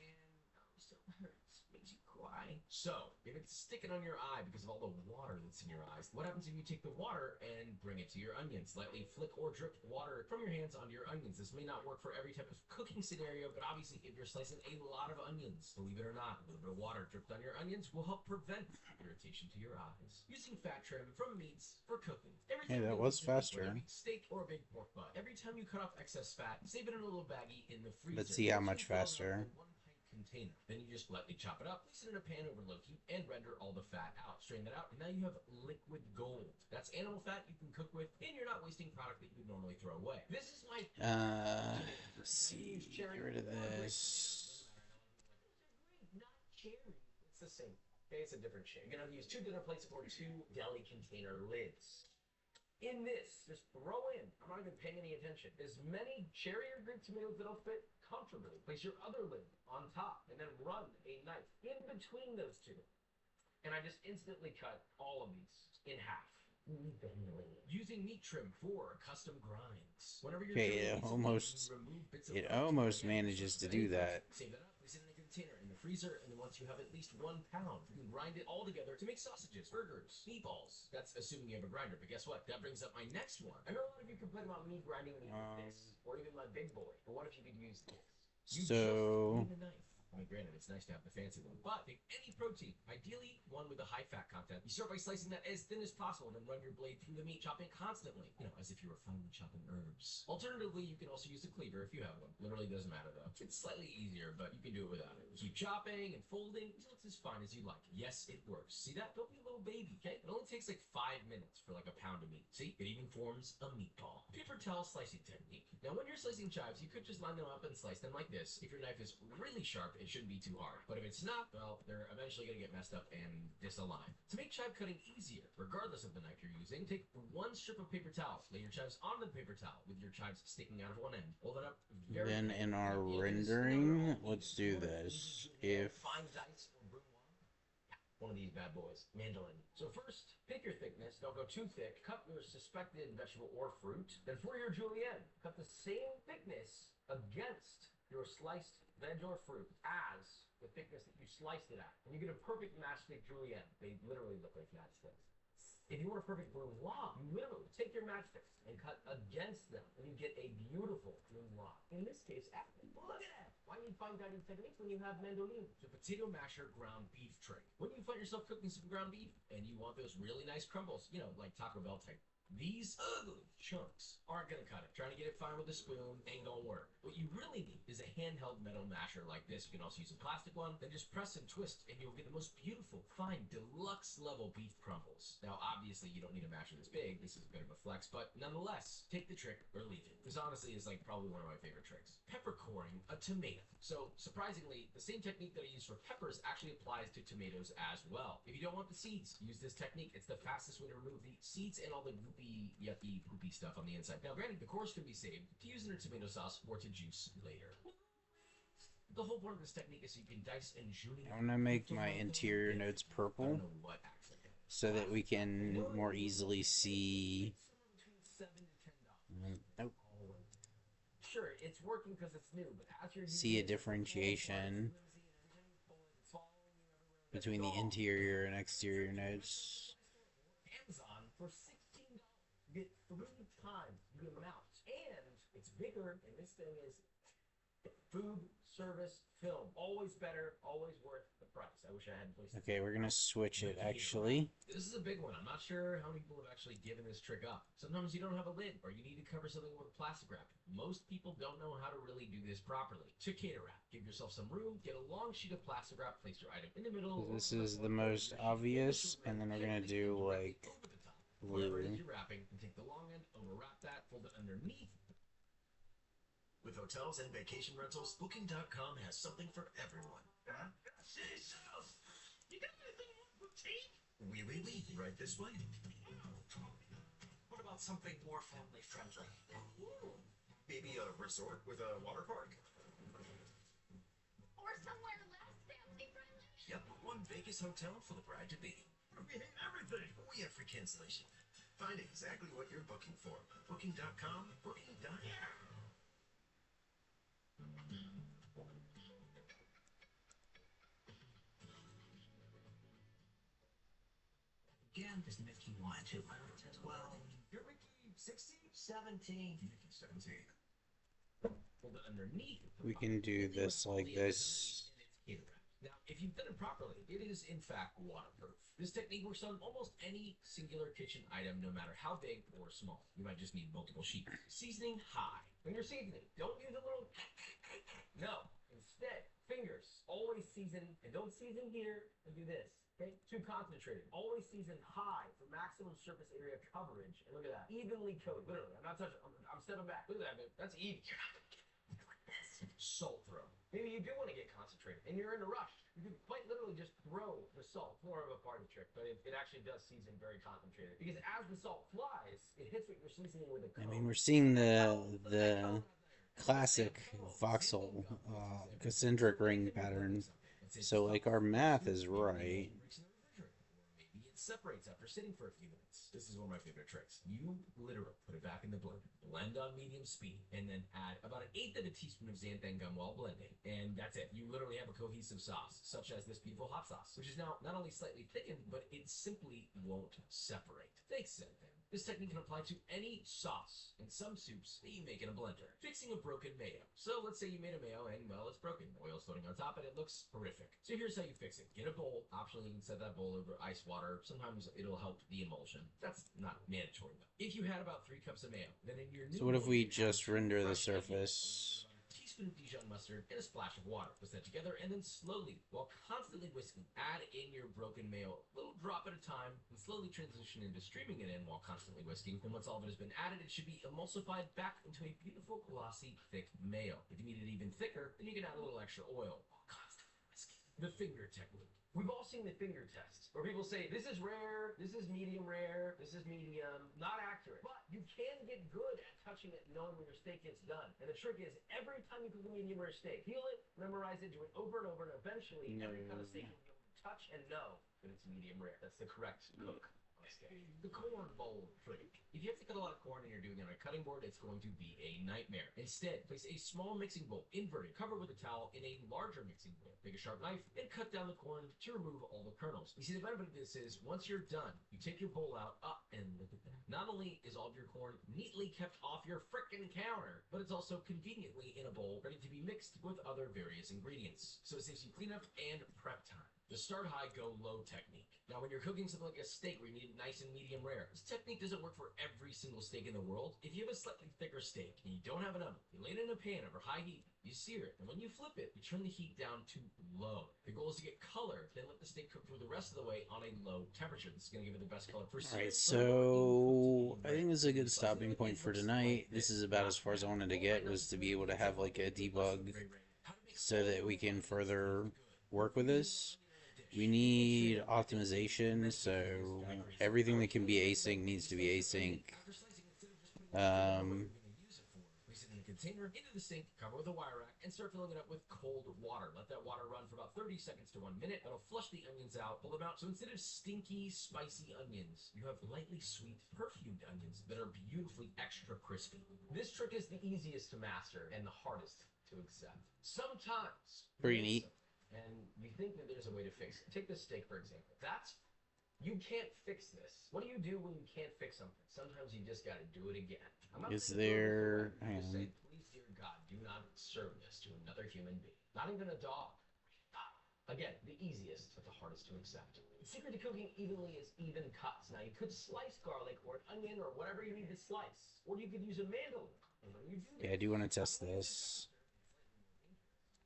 and still hurts, makes you cry. So, if it's sticking on your eye because of all the water that's in your eyes, what happens if you take the water and bring it to your onions? Lightly flick or drip water from your hands onto your onions. This may not work for every type of cooking scenario, but obviously if you're slicing a lot of onions, believe it or not, a little bit of water dripped on your onions will help prevent irritation to your eyes. Using fat trim from meats for cooking. Hey, that was faster. Steak or a big pork butt. Every time you cut off excess fat, save it in a little baggie in the freezer. Let's see how much faster. Container. Then you just lightly chop it up, place it in a pan over low heat, and render all the fat out. Strain that out, and now you have liquid gold. That's animal fat you can cook with, and you're not wasting product that you would normally throw away. This is my... let's see. Get rid of this. Not cherry. It's the same. Okay, it's a different shade. You're going to use 2 dinner plates or 2 deli container lids. In this, just throw in, I'm not even paying any attention, as many cherry or grape tomatoes that'll fit comfortably. Place your other lid on top, and then run a knife in between those two. And I just instantly cut all of these in half. Using meat trim for custom grinds. Whenever you're Okay, it almost manages to do that. Save that up, place it in a container in the freezer, and then once you have at least 1 pound, you can grind it all together to make sausages, burgers, meatballs. That's assuming you have a grinder, but guess what? That brings up my next one. I know a lot of you complain about me grinding with this, or even my big boy, but what if you could use this? You So... just need a knife. I mean, granted, it's nice to have the fancy one, but take any protein, ideally one with a high fat content. You start by slicing that as thin as possible, and then run your blade through the meat, chopping constantly, you know, as if you were finely chopping herbs. Alternatively, you can also use a cleaver if you have one. Literally doesn't matter though. It's slightly easier, but you can do it without it. Keep chopping and folding until it's as fine as you like. Yes, it works. See that? Don't be a little baby, okay? It only takes like 5 minutes for like a pound of meat. See? It even forms a meatball. Paper towel slicing technique. Now, when you're slicing chives, you could just line them up and slice them like this. If your knife is really sharp, it shouldn't be too hard. But if it's not, well, they're eventually going to get messed up and disaligned. To make chive cutting easier, regardless of the knife you're using, take 1 strip of paper towel. Lay your chives on the paper towel with your chives sticking out of one end. Hold it up very Then in our rendering, let's do this. If... Fine dice or brunoise. One of these bad boys. Mandolin. So first, pick your thickness. Don't go too thick. Cut your suspected vegetable or fruit. Then for your julienne, cut the same thickness against your sliced veg or fruit as the thickness that you sliced it at. And you get a perfect matchstick julienne. They literally look like matchsticks. If you want a perfect bloom lock, you literally take your matchsticks and cut against them, and you get a beautiful bloom lock. In this case, look at that. Why need fine dining techniques when you have mandolin? The potato masher ground beef trick. When you find yourself cooking some ground beef and you want those really nice crumbles, you know, like Taco Bell type, these ugly chunks aren't gonna cut it. Trying to get it fine with a spoon ain't gonna work. What you really need is a handheld metal masher like this. You can also use a plastic one. Then just press and twist, and you'll get the most beautiful, fine, deluxe level beef crumbles. Now, obviously, you don't need a masher this big. This is a bit of a flex, but nonetheless, take the trick or leave it. This honestly is like probably one of my favorite tricks. Peppercoring a tomato. So, surprisingly, the same technique that I use for peppers actually applies to tomatoes as well. If you don't want the seeds, use this technique. It's the fastest way to remove the seeds and all the goopy, yucky, poopy stuff on the inside. Now, granted, the cores can be saved to use in a tomato sauce or to juice later. The whole point of this technique is so you can dice and julienne. I'm gonna make my interior nodes purple so that we can more easily see. Nope. Sure, it's working because it's new, but as you're See a differentiation between the interior and exterior nodes. Amazon for $16, you get 3 times the amount, and it's bigger. And this thing is food service film. Always better, always worth the price. I wish I had placed. Okay, we're gonna switch it actually. This is a big one. I'm not sure how many people have actually given this trick up. Sometimes you don't have a lid, or you need to cover something with plastic wrap. Most people don't know how to really do this properly. Cicada wrap. Give yourself some room, get a long sheet of plastic wrap, place your item in the middle. This is the most obvious, and then we're gonna do like Whatever it is glue. you're wrapping, and take the long end, overwrap that, fold it underneath. With hotels and vacation rentals, Booking.com has something for everyone. You got anything more boutique? Oui, right this way. What about something more family friendly? Maybe a resort with a water park? Or somewhere less family friendly. Yep, one Vegas hotel for the bride-to-be. We hate everything. We have free cancellation. Find exactly what you're booking for. Booking.com, Booking.com. Again, is Mickey 1, 2, 12. You're Mickey 16? 17. Mickey 17. Fold it underneath. We can do this like this. Now, if you've done it properly, it is in fact waterproof. This technique works on almost any singular kitchen item, no matter how big or small. You might just need multiple sheets. Seasoning high. When you're seasoning, don't use a little... No. Instead, fingers. Always season, and don't season here, and do this. Okay? Too concentrated. Always season high for maximum surface area coverage. And look at that. Evenly coated. Literally. I'm not touching. I'm stepping back. Look at that, babe. That's even. You're not going to get it like this. Salt throw. Maybe you do want to get concentrated, and you're in a rush. You can quite literally just throw the salt. More of a party trick, but it actually does season very concentrated. Because as the salt flies, it hits what you're seasoning with a cone. I mean, we're seeing the classic voxel concentric ring pattern. So like our math is right. Maybe it separates after sitting for a few minutes. This is one of my favorite tricks. You literally put it back in the blender, blend on medium speed, and then add about 1/8 of a teaspoon of xanthan gum while blending. And that's it. You literally have a cohesive sauce, such as this beautiful hot sauce, which is now not only slightly thickened, but it simply won't separate. Thanks, xanthan. This technique can apply to any sauce and some soups that you make in a blender. Fixing a broken mayo. So let's say you made a mayo and, well, it's broken. Oil's floating on top and it looks horrific. So here's how you fix it. Get a bowl. Optionally, you can set that bowl over ice water. Sometimes it'll help the emulsion. That's not mandatory, though. If you had about 3 cups of mayo, then in your new So what if bowl, we you just add render the fresh surface? teaspoon of Dijon mustard and a splash of water. Put that together and then slowly, while constantly whisking, add in your broken mayo, a little drop at a time, and slowly transition into streaming it in while constantly whisking. And once all of it has been added, it should be emulsified back into a beautiful, glossy, thick mayo. If you need it even thicker, then you can add a little extra oil while constantly whisking. The finger technique. We've all seen the finger test, where people say, this is rare, this is medium rare, this is medium, not accurate. But you can get good at touching it and knowing when your steak gets done. And the trick is, every time you cook a medium rare steak, feel it, memorize it, do it over and over, and eventually every kind of steak you'll be able to touch and know that it's medium rare. That's the correct cook The corn bowl trick. If you have to cut a lot of corn and you're doing it on a cutting board, it's going to be a nightmare. Instead, place a small mixing bowl, inverted, cover with a towel in a larger mixing bowl. Take a sharp knife and cut down the corn to remove all the kernels. You see, the benefit of this is once you're done, you take your bowl out, and look at that. Not only is all of your corn neatly kept off your frickin' counter, but it's also conveniently in a bowl ready to be mixed with other various ingredients. So it saves you cleanup and prep time. The start high, go low technique. Now, when you're cooking something like a steak where you need it nice and medium rare, this technique doesn't work for every single steak in the world. If you have a slightly thicker steak and you don't have an oven, you lay it in a pan over high heat, you sear it, and when you flip it, you turn the heat down to low. The goal is to get color, then let the steak cook through the rest of the way on a low temperature. This is going to give it the best color for searing. Alright, so I think this is a good stopping point for tonight. This is about as far as I wanted to get, was to be able to have like a debug so that we can further work with this. We need optimization, so everything that can be async needs to be async. Place it in a container, into the sink, cover with a wire rack, and start filling it up with cold water. Let that water run for about 30 seconds to 1 minute. That'll flush the onions out, pull them out. So instead of stinky, spicy onions, you have lightly sweet, perfumed onions that are beautifully extra crispy. This trick is the easiest to master and the hardest to accept. Sometimes Pretty neat. and you think that there's a way to fix it. Take this steak, for example. You can't fix this. What do you do when you can't fix something? Sometimes you just got to do it again. Is there... Just say, please, dear God, do not serve this to another human being. Not even a dog. Again, the easiest, but the hardest to accept. The secret to cooking evenly is even cuts. Now, you could slice garlic or an onion or whatever you need to slice. Or you could use a mandolin. And when you do Yeah, I do want to test this.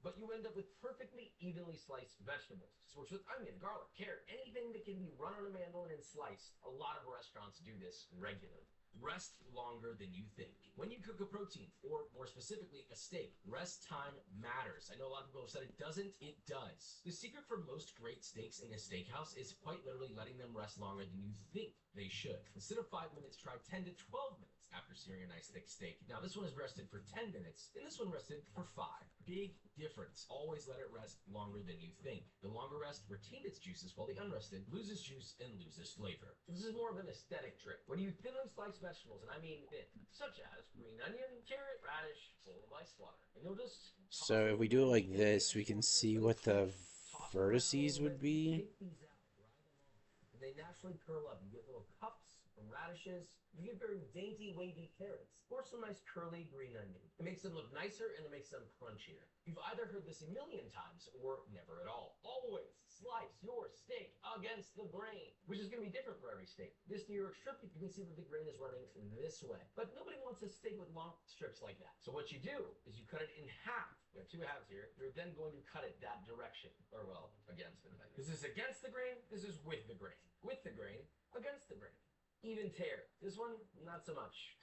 but you end up with perfectly evenly sliced vegetables. This works with onion, garlic, carrot, anything that can be run on a mandolin and sliced. A lot of restaurants do this regularly. Rest longer than you think. When you cook a protein, or more specifically, a steak, rest time matters. I know a lot of people have said it doesn't. It does. The secret for most great steaks in a steakhouse is quite literally letting them rest longer than you think they should. Instead of 5 minutes, try 10 to 12 minutes after searing a nice thick steak. Now, this one is rested for 10 minutes, and this one rested for 5. Big difference. Always let it rest longer than you think. The longer rest retained its juices, while the unrested loses juice and loses flavor. This is more of an aesthetic trick. When you thinly slice vegetables, and I mean thin, such as green onion, carrot, radish, full of ice water, and you'll just... So if we do it like this, we can see what the vertices would be. And they naturally curl up. You get little cups from radishes. You get very dainty, wavy carrots, or some nice curly green onion. It makes them look nicer, and it makes them crunchier. You've either heard this a million times, or never at all. Always slice your steak against the grain, which is going to be different for every steak. This New York strip, you can see that the grain is running this way. But nobody wants a steak with long strips like that. So what you do is you cut it in half. You have 2 halves here. You're then going to cut it that direction. Or, well, against the grain. This is against the grain. This is with the grain. With the grain, against the grain. Even tear. This one, not so much.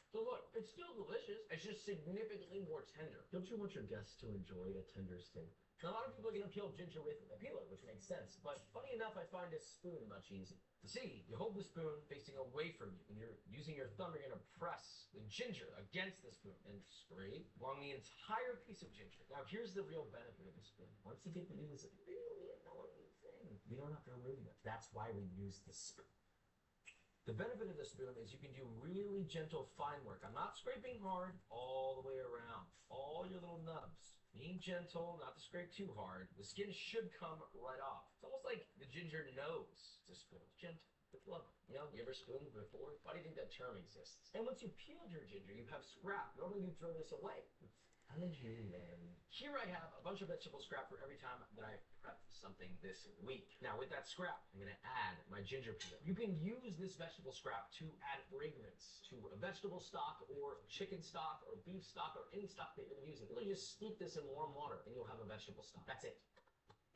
So look, it's still delicious. It's just significantly more tender. Don't you want your guests to enjoy a tender steak? Now, a lot of people are going to peel ginger with a peeler, which makes sense. But funny enough, I find a spoon much easier. See, you hold the spoon facing away from you, and you're using your thumb, you're going to press the ginger against the spoon and scrape along the entire piece of ginger. Now, here's the real benefit of the spoon. Once you get to do this really annoying thing, you don't have to remove it. That's why we use the spoon. The benefit of the spoon is you can do really gentle fine work. I'm not scraping hard all the way around. All your little nubs. Being gentle, not to scrape too hard. The skin should come right off. It's almost like the ginger knows it's a spoon. It's gentle. It's lovely. You know, you ever spooned before? Why do you think that term exists? And once you peeled your ginger, you have scrap. Normally you throw this away. How did you learn? Here I have a bunch of vegetable scrap for every time that I prep something this week. Now with that scrap, I'm going to add my ginger peel. You can use this vegetable scrap to add fragrance to a vegetable stock or chicken stock or beef stock or any stock that you're using. Literally just steep this in warm water and you'll have a vegetable stock. That's it.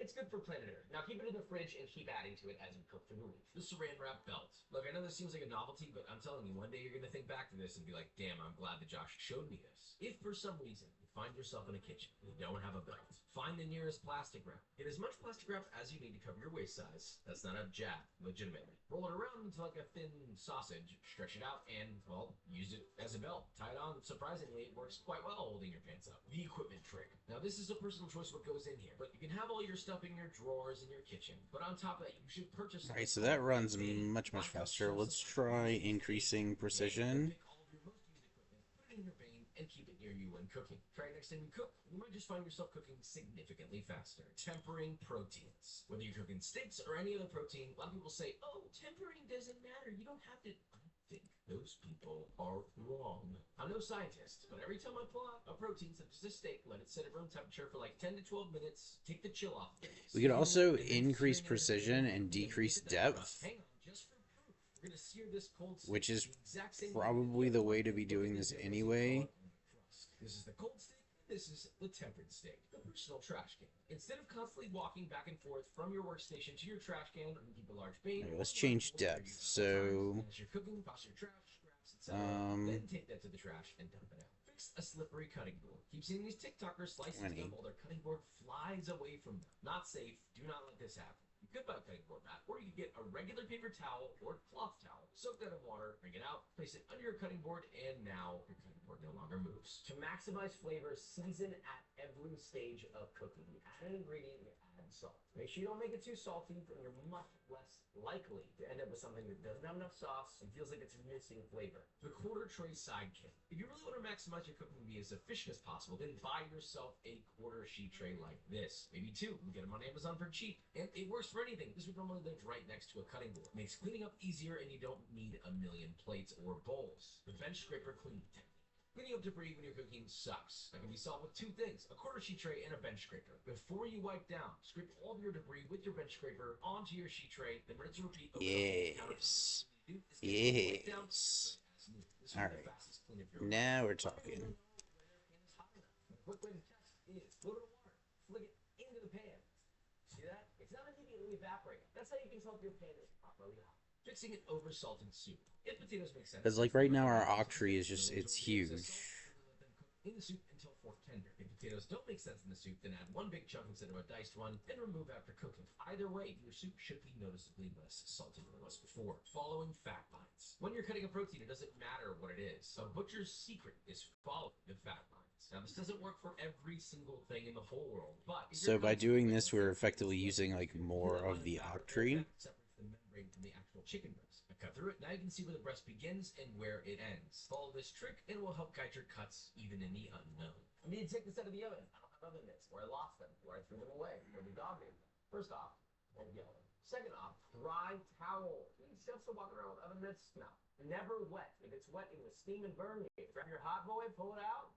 It's good for planet Earth. Now keep it in the fridge and keep adding to it as you cook through the week. The saran wrap belt. Look, I know this seems like a novelty, but I'm telling you, one day you're going to think back to this and be like, damn, I'm glad that Josh showed me this. If for some reason you Find yourself in a kitchen. You don't have a belt. Find the nearest plastic wrap. Get as much plastic wrap as you need to cover your waist size. That's not a jab, legitimately. Roll it around into like a thin sausage, stretch it out, and, well, use it as a belt. Tie it on. Surprisingly, it works quite well holding your pants up. The equipment trick. Now, this is a personal choice what goes in here, but you can have all your stuff in your drawers in your kitchen. But on top of that, you should purchase... Alright, so that runs much faster. Let's try increasing precision. In your vein and keep it near you when cooking. Try it next time you cook. You might just find yourself cooking significantly faster. Tempering proteins. Whether you're cooking steaks or any other protein, a lot of people say, oh, tempering doesn't matter. You don't have to... I think those people are wrong. I'm no scientist, but every time I pull out a protein such as a steak, let it sit at room temperature for like 10 to 12 minutes, take the chill off. We could also increase precision and decrease depth, Hang on, just for proof. We're gonna sear this cold steak which is the exact same probably the way to be doing this anyway. This is the cold steak. This is the tempered steak. The personal trash can. Instead of constantly walking back and forth from your workstation to your trash can, you keep a large bin. Alright, let's change depth. So, As you're cooking, toss your trash, scraps, etc. Then take that to the trash and dump it out. Fix a slippery cutting board. Keep seeing these TikTokers slicing stuff while their cutting board flies away from them. Not safe. Do not let this happen. You could buy a cutting board mat, or you could get a regular paper towel or cloth towel. Soak that in water, bring it out, place it under your cutting board, and now your cutting board no longer moves. To maximize flavor, season at every stage of cooking. You add an ingredient, you add salt. Make sure you don't make it too salty, then you're much less likely to end up with something that doesn't have enough sauce and feels like it's missing flavor. The quarter tray sidekick. If you really want to maximize your cooking to be as efficient as possible, then buy yourself a quarter sheet tray like this. Maybe two. You can get them on Amazon for cheap. And it works for anything. This would normally live right next to a cutting board. Makes cleaning up easier and you don't need a million plates or bowls. The bench scraper cleaning technique. Cleaning up debris when you're cooking sucks. That can be solved with two things, a quarter sheet tray and a bench scraper. Before you wipe down, scrape all of your debris with your bench scraper onto your sheet tray, then rinse and repeat. yes. Yes. Alright. Now we're talking. A quick way to test is float it in water, flick it into the pan. See that? It's not immediately evaporating. That's how you can tell if your pan is properly hot. Fixing an over-salted soup. If potatoes make sense. Because, like, right now our octree is just, it's huge. In the soup until fork tender. If potatoes don't make sense in the soup, then add one big chunk instead of a diced one, then remove after cooking. Either way, your soup should be noticeably less salty than it was before. Following fat lines. When you're cutting a protein, it doesn't matter what it is. A butcher's secret is following the fat lines. Now, this doesn't work for every single thing in the whole world, but... So by doing this, we're effectively using, like, more of the octree. Separates the membrane from the actual chicken breast. I cut through it. Now you can see where the breast begins and where it ends. Follow this trick and it will help guide your cuts even in the unknown. I need to take this out of the oven. I don't have oven mitts, or I lost them, or I threw them away, or the dog ate them. First off, don't yell. Second off, dry towel. You still have to walk around with oven mitts? No. Never wet. If it's wet, it will steam and burn you. Grab your hot boy, pull it out.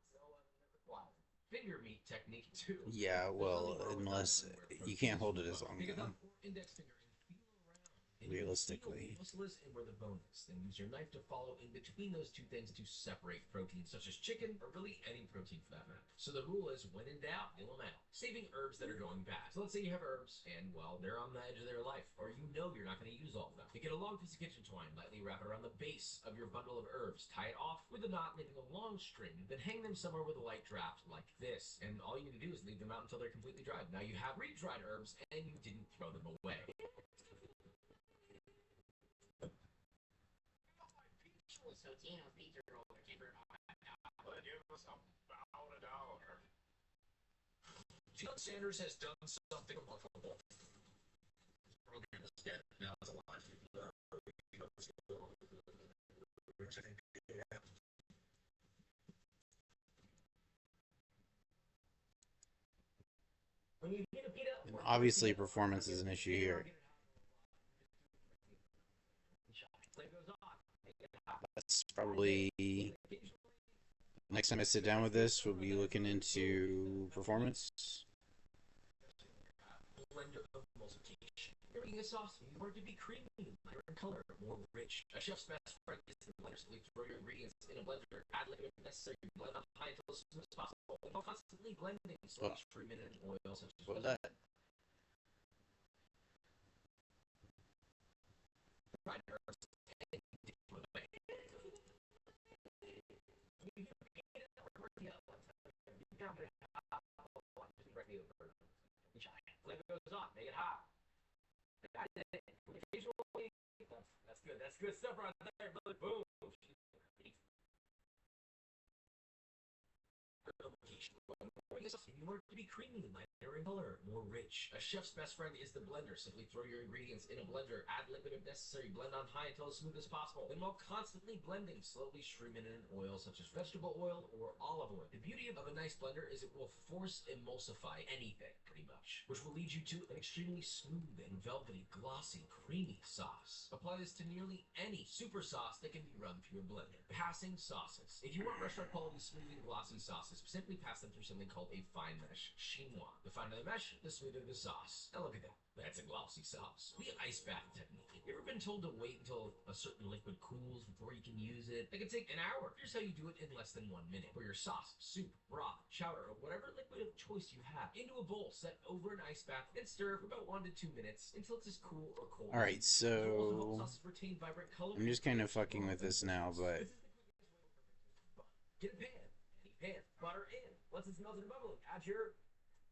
Finger meat technique too. Yeah, well, unless you can't hold it as long though. Index finger and feel around. Realistically. Muscle is and where the bone is. Then use your knife to follow in between those two things to separate proteins such as chicken or really any protein for that matter. So the rule is when in doubt, peel them out. Saving herbs that are going bad. So let's say you have herbs and well, they're on the edge of their life, or you know you're not going to use all of them. You get a long piece of kitchen twine, lightly wrap it around the base of your bundle of herbs, tie it off with a knot, leaving a long string, then hang them somewhere with a light draft like this. And all you need to do is leave them out until they're completely dried. Now you have re-dried herbs and you didn't throw them away. So Tino's pizza roll are cheaper than all that. Give us about $1. Deion Sanders has done something remarkable. Program is dead. Now it's alive. When you heat a pita, And obviously, performance is an issue here. That's probably... Next time I sit down with this, we'll be looking into performance. Blender of emulsification. You're making a sauce. You want it to be creamy, lighter in color, more rich. A chef's best friend is the blender. So you throw your ingredients in a blender, add liquid if necessary, blend on high until as smooth as possible. While constantly blending, so each 3 minute oil such as that? fried herbs and dip them away. You can Occasionally, that's good. That's good stuff right there. Boom. You want it to be creamy, lighter in color, more rich. A chef's best friend is the blender. Simply throw your ingredients in a blender, add liquid if necessary, blend on high until as smooth as possible. Then while constantly blending, slowly stream in an oil such as vegetable oil or olive oil. The beauty of a nice blender is it will force emulsify anything, pretty much, which will lead you to an extremely smooth and velvety, glossy, creamy sauce. Apply this to nearly any super sauce that can be run through a blender. Passing sauces. If you want restaurant quality smooth and glossy sauces, simply pass them through something called a fine mesh chinois. The finer the mesh, the smoother the sauce. Now look at that. That's a glossy sauce. The ice bath technique. You ever been told to wait until a certain liquid cools before you can use it? It can take an hour. Here's how you do it in less than 1 minute. Pour your sauce, soup, broth, chowder, or whatever liquid of choice you have into a bowl set over an ice bath and stir for about 1 to 2 minutes until it's as cool or cold. Alright, so I'm just kind of fucking with this now, but get a pan, any pan, butter in. Once it's melted and bubbling, add your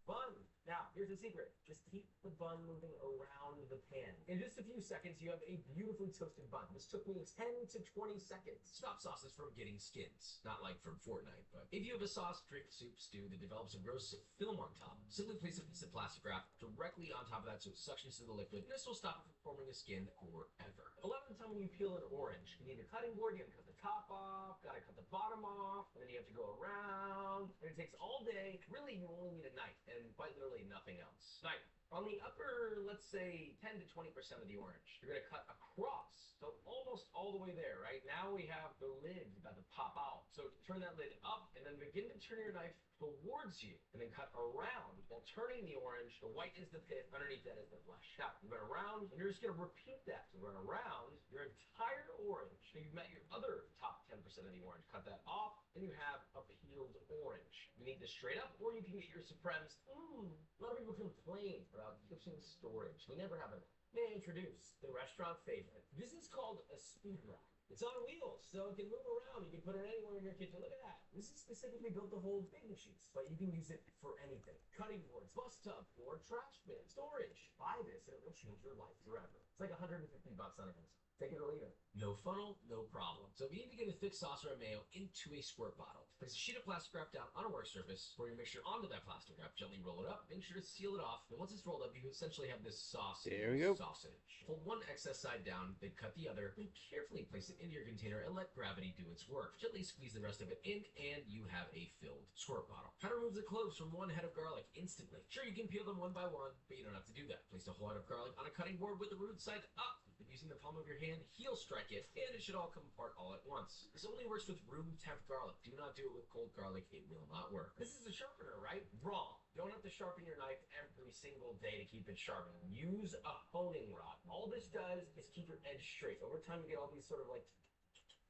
bun. Now, here's the secret. Just keep the bun moving around the pan. In just a few seconds, you have a beautifully toasted bun. This took me 10 to 20 seconds. Stop sauces from getting skins. Not like from Fortnite, but if you have a sauce, drink, soup, stew that develops a gross film on top, simply place a piece of plastic wrap directly on top of that so it suctions to the liquid, and this will stop it from forming a skin forever. A lot of the time when you peel an orange, you need a cutting board, you gotta cut the top off, gotta cut the bottom off, and then you have to go around, and it takes all day. Really, you only need a knife, and quite literally nothing else. Knife. On the upper, let's say 10 to 20% of the orange, you're gonna cut across, so almost all the way there, right? Now we have the lid about to pop out. So turn that lid up, and then begin to turn your knife towards you, and then cut around while turning the orange. The white is the pit, underneath that is the flesh. Now, you run around, and you're just gonna repeat that. So run around your entire orange. So you've met your other top 10% of the orange. Cut that off, and you have a peeled orange. You need this straight up, or you can get your Supremes. A lot of people complain about kitchen storage. We never have enough. May I introduce the restaurant favorite. This is called a speed rack. It's on wheels, so it can move around. You can put it anywhere in your kitchen. Look at that. This is specifically built to hold baking sheets, but you can use it for anything. Cutting boards, bus tub, or trash bin. Storage. Buy this, and it will change your life forever. It's like $150 on Amazon. Take it or leave it. No funnel, no problem. So if you need to get a thick sauce or a mayo into a squirt bottle, place a sheet of plastic wrap down on a work surface, pour your mixture onto that plastic wrap, gently roll it up, make sure to seal it off, and once it's rolled up, you essentially have this sauce. There we go. Sausage. Fold one excess side down, then cut the other, and carefully place it into your container and let gravity do its work. Gently squeeze the rest of it in, and you have a filled squirt bottle. How to remove the cloves from one head of garlic instantly. Sure, you can peel them one by one, but you don't have to do that. Place the whole head of garlic on a cutting board with the root side up. Using the palm of your hand, heel strike it, and it should all come apart all at once. This only works with room temp garlic. Do not do it with cold garlic. It will not work. This is a sharpener, right? Wrong. You don't have to sharpen your knife every single day to keep it sharpened. Use a honing rod. All this does is keep your edge straight. Over time, you get all these sort of like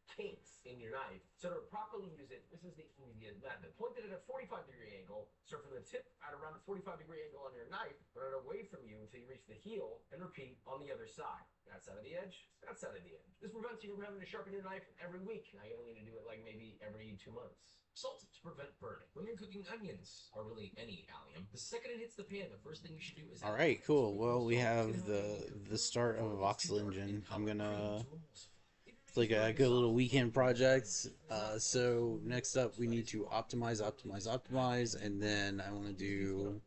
kinks in your knife. So to properly use it, this is the easiest method. Point it at a 45-degree angle, start from the tip at around a 45-degree angle on your knife, run it away from you until you reach the heel, and repeat on the other side. That side of the edge, that side of the edge. This prevents you from having to sharpen your knife every week. Now you only need to do it like maybe every 2 months. Salt to prevent burning. When you're cooking onions, or really any allium, the second it hits the pan, the first thing you should do is... alright, cool. Well, we have the start of a Voxel Engine. I'm gonna... It's like a good little weekend project. So next up we need to optimize, and then I want to do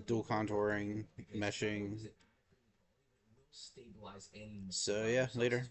dual contouring, meshing. So yeah, later.